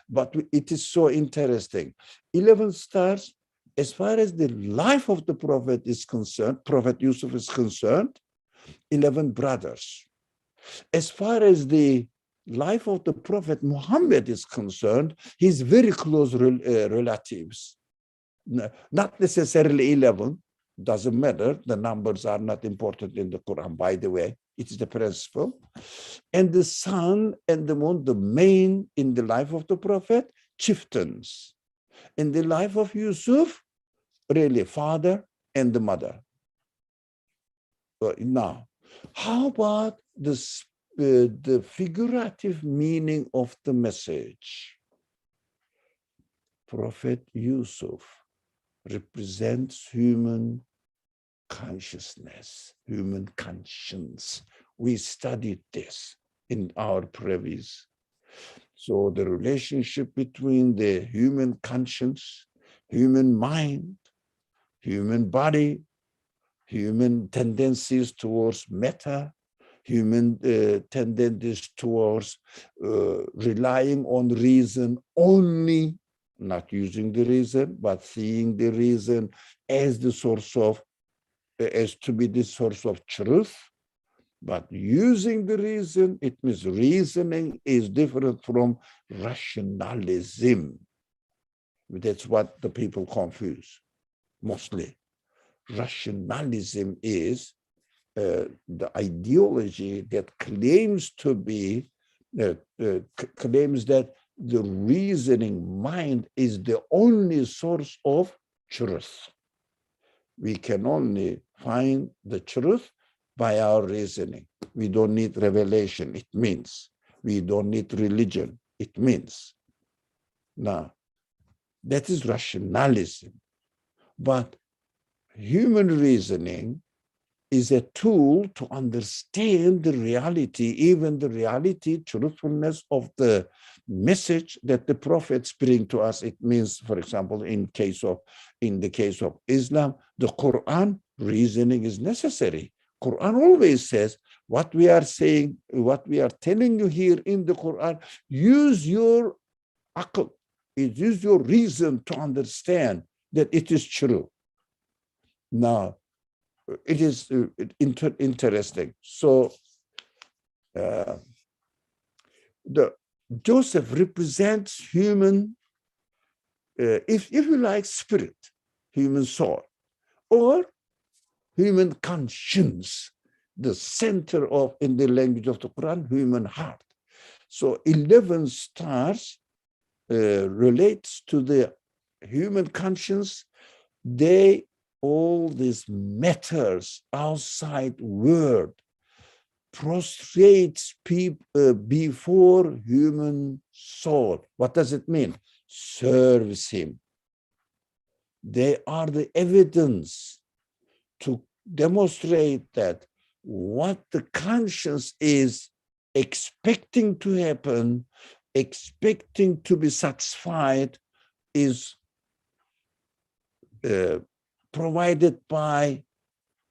But it is so interesting. 11 stars, as far as the life of the prophet is concerned, Prophet Yusuf is concerned, 11 brothers. As far as the life of the Prophet Muhammad is concerned, his very close relatives. Not necessarily 11, doesn't matter. The numbers are not important in the Quran, by the way. It is the principle. And the sun and the moon, the main in the life of the Prophet, chieftains. In the life of Yusuf, really father and the mother. Now, how about the figurative meaning of the message? Prophet Yusuf represents human consciousness, human conscience. We studied this in our previous. So the relationship between the human conscience, human mind, human body, human tendencies towards matter, human tendencies towards relying on reason only, not using the reason, but seeing the reason as the source of, as to be the source of truth. But using the reason, it means reasoning is different from rationalism. That's what the people confuse mostly. Rationalism is the ideology that claims to be, claims that the reasoning mind is the only source of truth. We can only find the truth by our reasoning. We don't need revelation, it means. We don't need religion, it means. Now, that is rationalism. But human reasoning is a tool to understand the reality, even the reality, truthfulness of the message that the prophets bring to us. It means, for example, in the case of Islam, the Quran, reasoning is necessary. Quran always says, what we are saying, what we are telling you here in the Quran, use your aql, use your reason to understand that it is true. Now, it is interesting. So Joseph represents human, if you like, spirit, human soul, or human conscience, the center of, in the language of the Quran, human heart. So 11 stars relates to the human conscience. All these matters outside world, prostrates people before human soul. What does it mean? Serves him. They are the evidence to demonstrate that what the conscience is expecting to happen, expecting to be satisfied, is provided by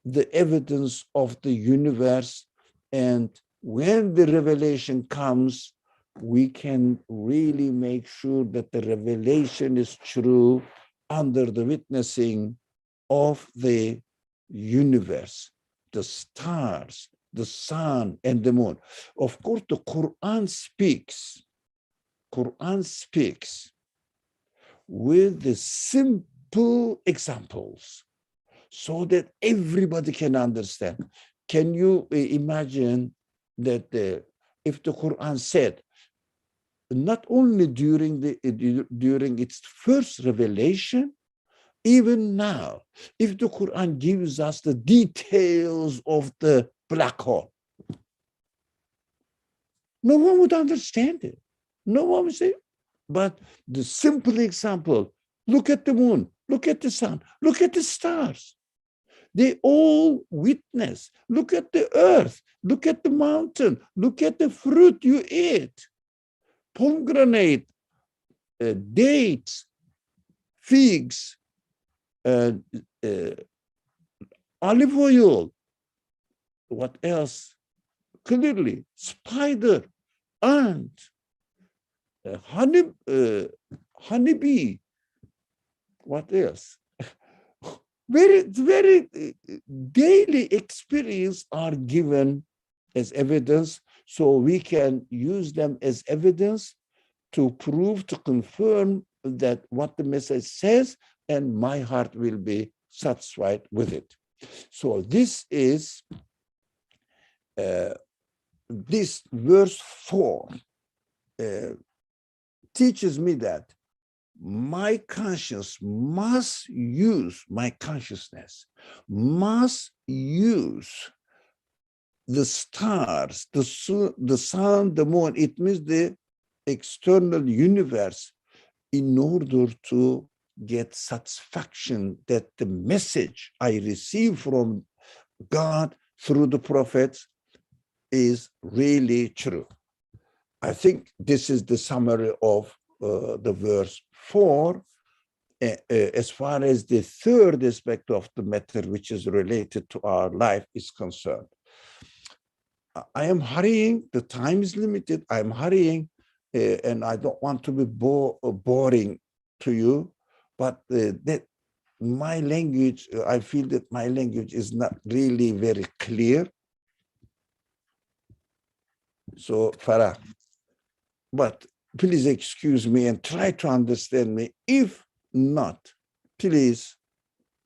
the evidence of the universe. And when the revelation comes, we can really make sure that the revelation is true under the witnessing of the universe, the stars, the sun, and the moon. Of course, the Quran speaks with the simple examples so that everybody can understand. Can you imagine that if the Quran said, not only during its first revelation, even now, if the Quran gives us the details of the black hole, no one would understand it. No one would say, but the simple example, look at the moon, look at the sun, look at the stars. They all witness. Look at the earth, look at the mountain, look at the fruit you eat. Pomegranate, dates, figs, olive oil, what else? Clearly, spider, ant, honeybee, what else? Very daily experience are given as evidence, so we can use them as evidence to prove, to confirm that what the message says, and my heart will be satisfied with it. So this is this verse 4 teaches me that my conscience must use, my consciousness must use the stars, the sun, the moon. It means the external universe, in order to get satisfaction that the message I receive from God through the prophets is really true. I think this is the summary of the verse 4, as far as the third aspect of the matter, which is related to our life, is concerned. I am hurrying, the time is limited, I'm hurrying, and I don't want to be boring to you, but that my language, I feel that my language is not really very clear. So, Farah, but please excuse me and try to understand me. If not, please,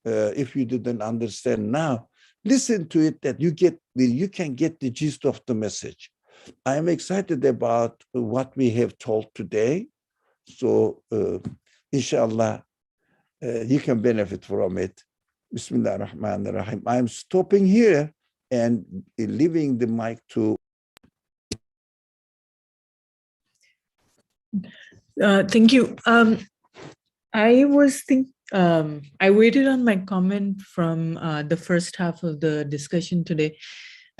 if you didn't understand now, listen to it, that you can get the gist of the message. I am excited about what we have told today. So, inshallah, you can benefit from it. Bismillah ar-Rahman ar-Rahim. I'm stopping here and leaving the mic to. Thank you. I waited on my comment from the first half of the discussion today.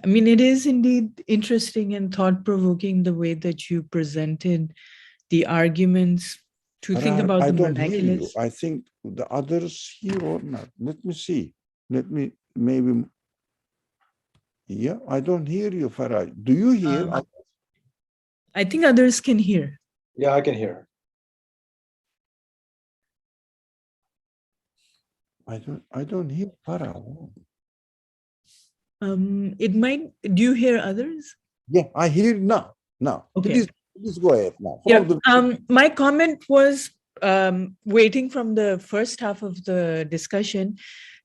I mean, it is indeed interesting and thought-provoking the way that you presented the arguments to think about I the don't hear you. miraculous. I think the others hear or not. Let me see. Let me maybe. Yeah, I don't hear you, Farah. Do you hear? I think others can hear. Yeah, I can hear. I don't hear Farah. It might. Do you hear others? Yeah, I hear now. Okay. Please go ahead now. Yeah. My comment was waiting from the first half of the discussion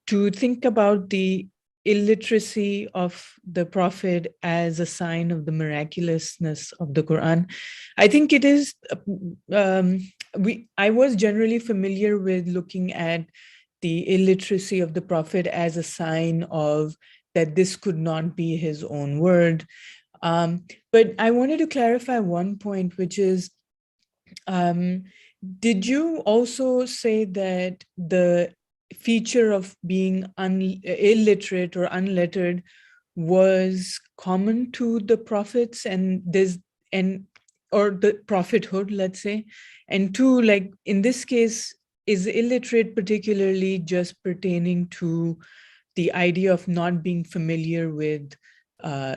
to think about the illiteracy of the prophet as a sign of the miraculousness of the Quran. I think it is. I was generally familiar with looking at the illiteracy of the prophet as a sign of that this could not be his own word. But I wanted to clarify one point, which is, did you also say that the feature of being illiterate or unlettered was common to the prophets or the prophethood, let's say? And two, like in this case, is illiterate particularly just pertaining to the idea of not being familiar with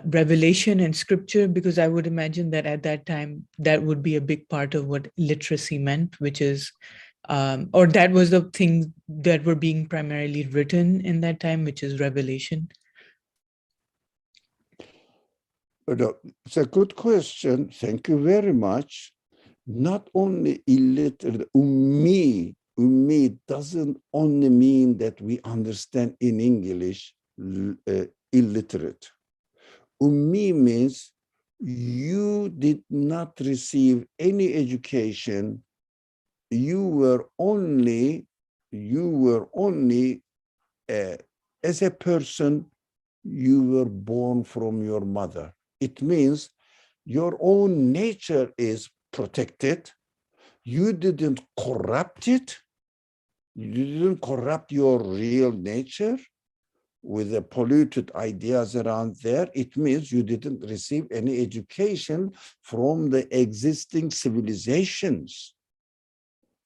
revelation and scripture? Because I would imagine that at that time, that would be a big part of what literacy meant, which is, or that was the things that were being primarily written in that time, which is revelation. It's a good question. Thank you very much. Not only illiterate, ummi doesn't only mean that we understand in English illiterate. Ummi means you did not receive any education. You were only as a person, you were born from your mother. It means your own nature is protected. You didn't corrupt it. You didn't corrupt your real nature with the polluted ideas around there. It means you didn't receive any education from the existing civilizations.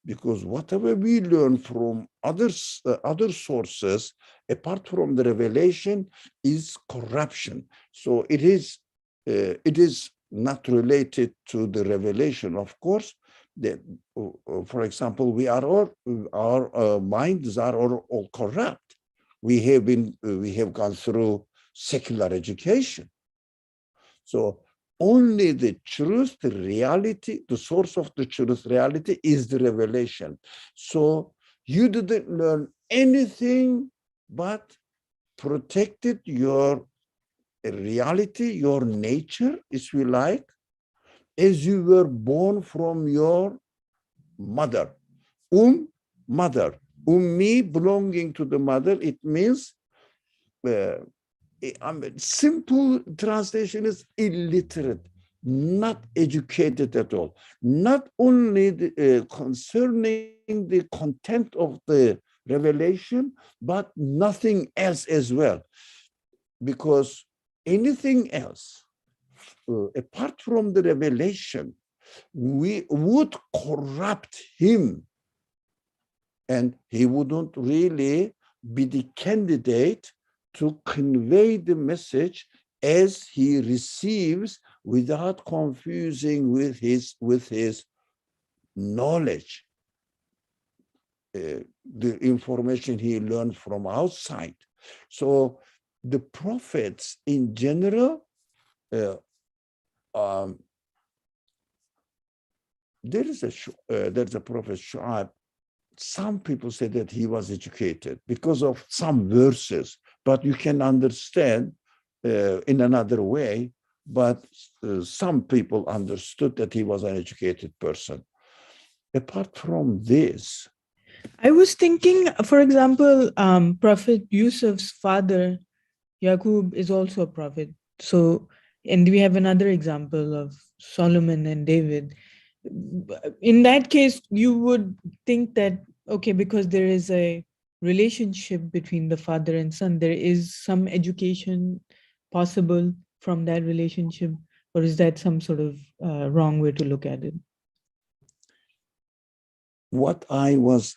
Because whatever we learn from other sources, apart from the revelation, is corruption. So it is not related to the revelation, of course. That, for example, our minds are all corrupt. We have gone through secular education. So only the truth, the reality, the source of the truth, reality is the revelation. So you didn't learn anything but protected your reality, your nature, if you like, as you were born from your mother. Mother. Ummi, belonging to the mother, it means, simple translation is illiterate, not educated at all. Not only concerning the content of the revelation, but nothing else as well. Because anything else, apart from the revelation, we would corrupt him, and he wouldn't really be the candidate to convey the message as he receives, without confusing with his knowledge, the information he learned from outside. So the prophets in general, there's a prophet Shu'aib. Some people say that he was educated because of some verses, but you can understand in another way. But some people understood that he was an educated person. Apart from this, I was thinking, for example, Prophet Yusuf's father, Yaqub, is also a prophet. So, and we have another example of Solomon and David. In that case, you would think that, okay, because there is a relationship between the father and son, there is some education possible from that relationship, or is that some sort of wrong way to look at it? What I was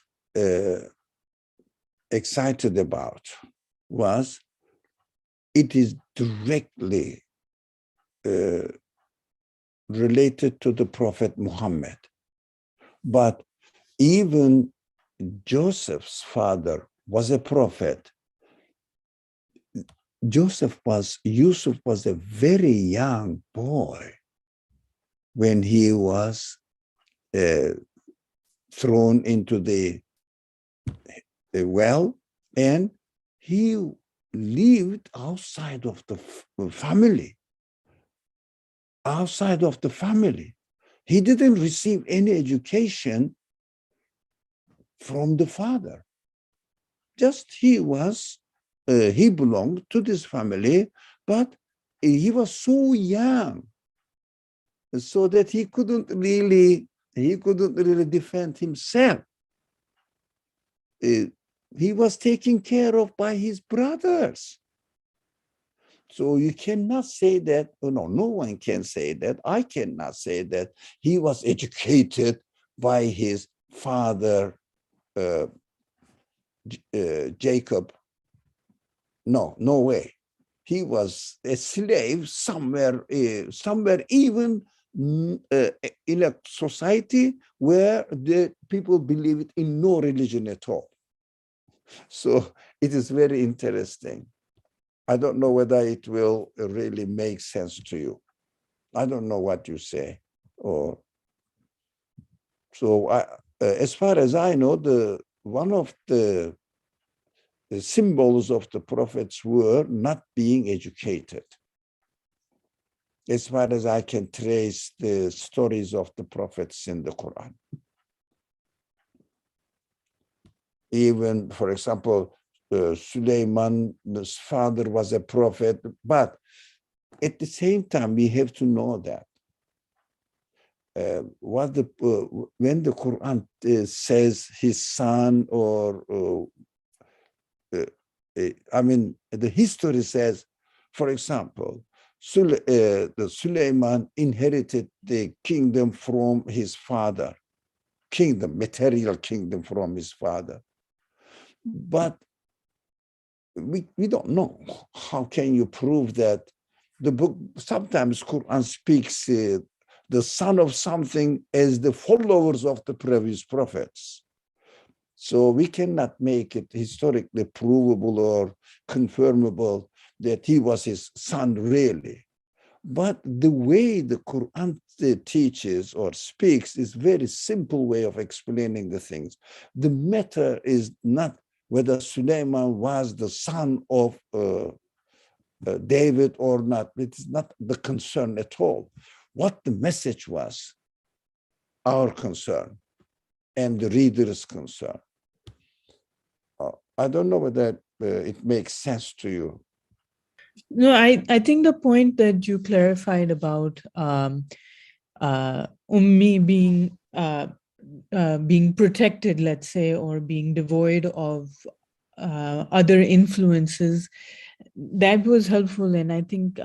excited about was it is directly related to the Prophet Muhammad. But even Joseph's father was a prophet. Yusuf was a very young boy when he was thrown into the well, and he lived outside of the family. Outside of the family. He didn't receive any education from the father. Just he was he belonged to this family, but he was so young, so that he couldn't really defend himself. He was taken care of by his brothers. So you cannot say that, no one can say that. I cannot say that he was educated by his father, Jacob. No way. He was a slave somewhere even in a society where the people believed in no religion at all. So it is very interesting. I don't know whether it will really make sense to you. I don't know what you say. Or so as far as I know, one of the symbols of the prophets were not being educated. As far as I can trace the stories of the prophets in the Quran. Even, for example, Sulaiman's father was a prophet, but at the same time, we have to know that when the Quran says his son, or the history says, for example, Sulaiman inherited the kingdom from his father, material kingdom from his father. But we don't know. How can you prove that? The book, sometimes Quran speaks the son of something as the followers of the previous prophets. So we cannot make it historically provable or confirmable that he was his son really. But the way the Quran teaches or speaks is very simple way of explaining the things. The matter is not whether Sulaiman was the son of David or not. It's not the concern at all. What the message was, our concern, and the reader's concern. I don't know whether it makes sense to you. No, I think the point that you clarified about Ummi being protected, let's say, or being devoid of other influences, that was helpful. And I think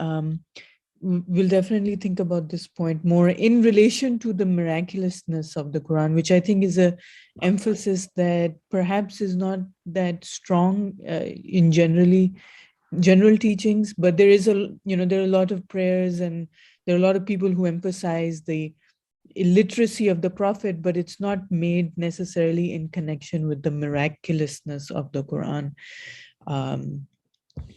we'll definitely think about this point more in relation to the miraculousness of the Quran, which I think is a emphasis that perhaps is not that strong in general teachings, but there is there are a lot of prayers and there are a lot of people who emphasize the illiteracy of the prophet, but it's not made necessarily in connection with the miraculousness of the Quran.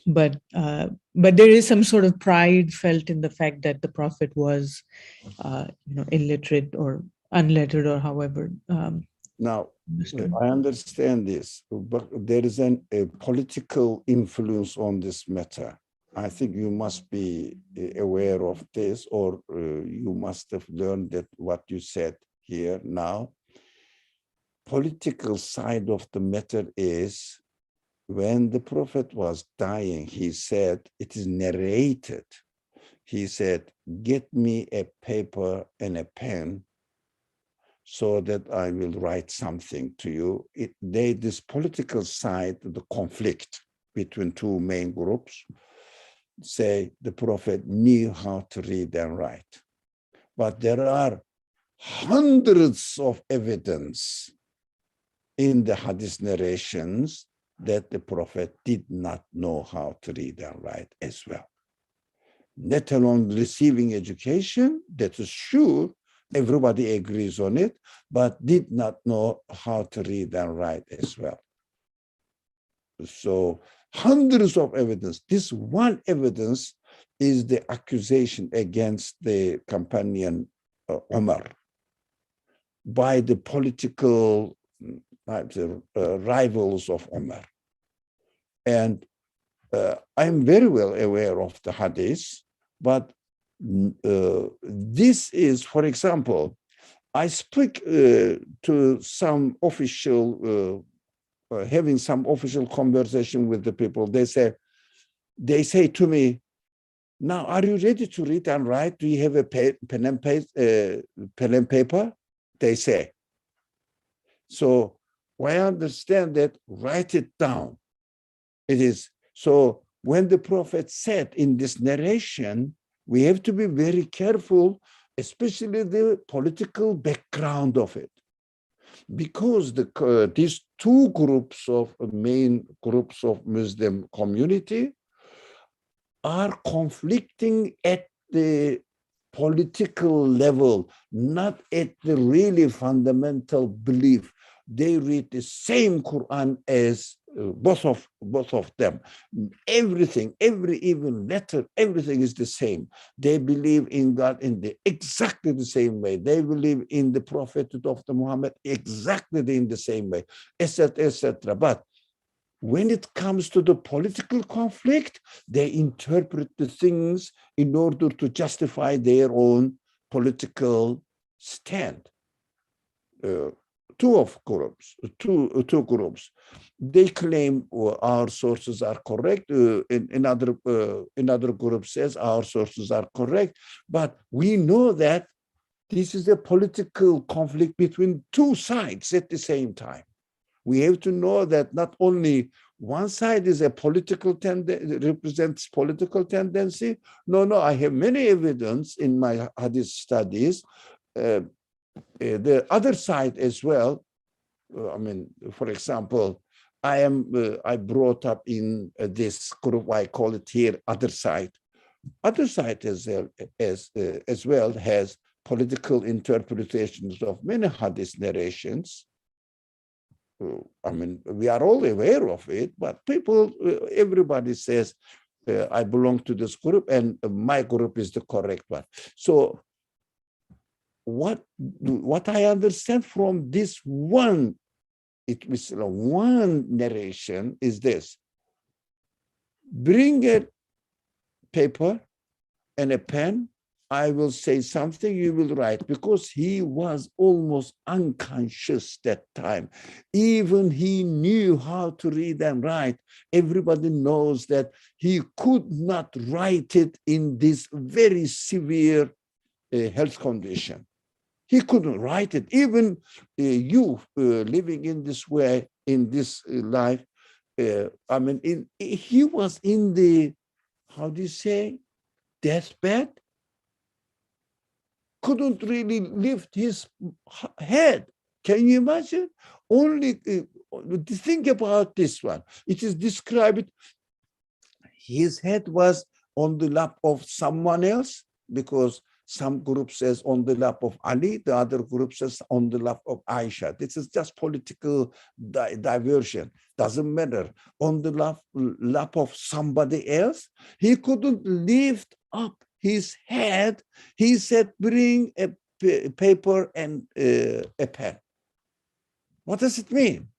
But there is some sort of pride felt in the fact that the prophet was illiterate or unlettered, or however. Now, I understand this, but there is a political influence on this matter. I think you must be aware of this, or you must have learned that what you said here now. Political side of the matter is, when the prophet was dying, he said, it is narrated, he said, get me a paper and a pen so that I will write something to you. This political side, the conflict between two main groups, say the prophet knew how to read and write. But there are hundreds of evidence in the hadith narrations that the prophet did not know how to read and write as well. Let alone receiving education, that is sure, everybody agrees on it, but did not know how to read and write as well. So hundreds of evidence. This one evidence is the accusation against the companion Umar by the political rivals of Umar. And I'm very well aware of the hadith, but this is, for example, I speak to some official having some official conversation with the people. They say to me, now, are you ready to read and write? Do you have a pen and paper? They say. So I understand that, write it down. It is. So when the Prophet said in this narration, we have to be very careful, especially the political background of it. Because these two main groups of Muslim community are conflicting at the political level, not at the really fundamental belief. They read the same Quran as both of them. Everything, even letter, everything is the same. They believe in God in exactly the same way. They believe in the prophethood of the Muhammad exactly in the same way, etc., etc. But when it comes to the political conflict, they interpret the things in order to justify their own political stand. Two groups. They claim our sources are correct. Another group says our sources are correct. But we know that this is a political conflict between two sides at the same time. We have to know that not only one side is a political represents political tendency. No, I have many evidence in my hadith studies. The other side as well. For example, I brought up in this group, I call it here other side. Other side as well has political interpretations of many hadith narrations. We are all aware of it, but everybody says, I belong to this group and my group is the correct one. So what I understand from this one narration is this: bring a paper and a pen, I will say something, you will write, because he was almost unconscious that time. Even he knew how to read and write. Everybody knows that he could not write it in this very severe health condition. He couldn't write it. Even you living in this way, in this life, he was in the, how do you say, deathbed. Couldn't really lift his head. Can you imagine? Only think about this one. It is described, his head was on the lap of someone else, because some group says on the lap of Ali, the other group says on the lap of Aisha. This is just political diversion. Doesn't matter. On the lap of somebody else, he couldn't lift up his head. He said, bring a paper and a pen. What does it mean?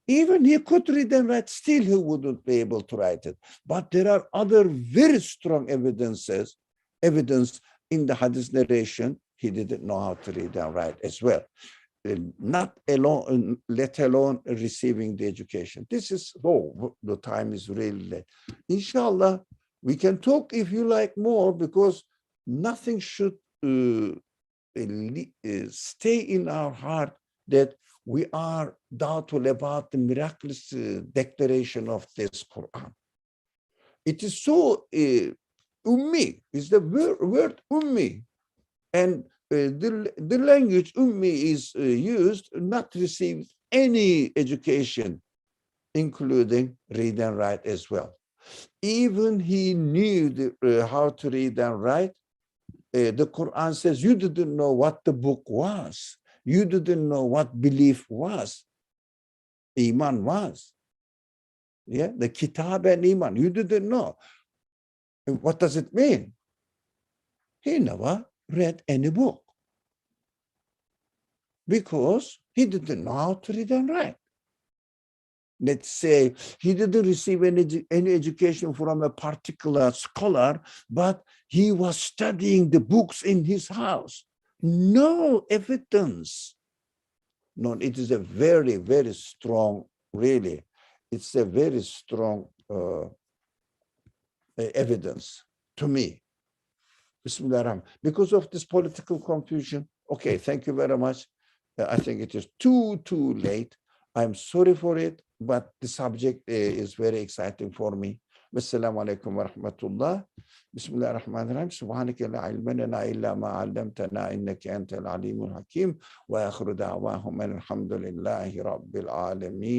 Even he could read and write, still he wouldn't be able to write it. But there are other very strong evidence in the hadith narration, he didn't know how to read and write as well. Not alone, let alone receiving the education. This is, the time is really late. Inshallah, we can talk if you like more, because nothing should stay in our heart that we are doubtful about the miraculous declaration of this Quran. It is so ummi, is the word ummi. And the language ummi is used, not receive any education, including read and write as well. Even he knew how to read and write. The Quran says you didn't know what the book was. You didn't know what belief was. Iman was. Yeah, the kitab and iman. You didn't know. What does it mean? He never read any book, because he didn't know how to read and write. Let's say he didn't receive any education from a particular scholar, but he was studying the books in his house. No evidence. No, it is a very, very strong really. It's a very strong evidence to me. Bismillah. Because of this political confusion. Okay, thank you very much. I think it is too late. I'm sorry for it, but the subject is very exciting for me. Wassalamu alaikum wa rahmatullah. Bismillah ar-Rahman ar-Rahim. Subhanaka la ilma lana illa ma 'allamtana innaka antal alimul hakim. Wa akhiru da'wahum alhamdulillahi rabbil alamin.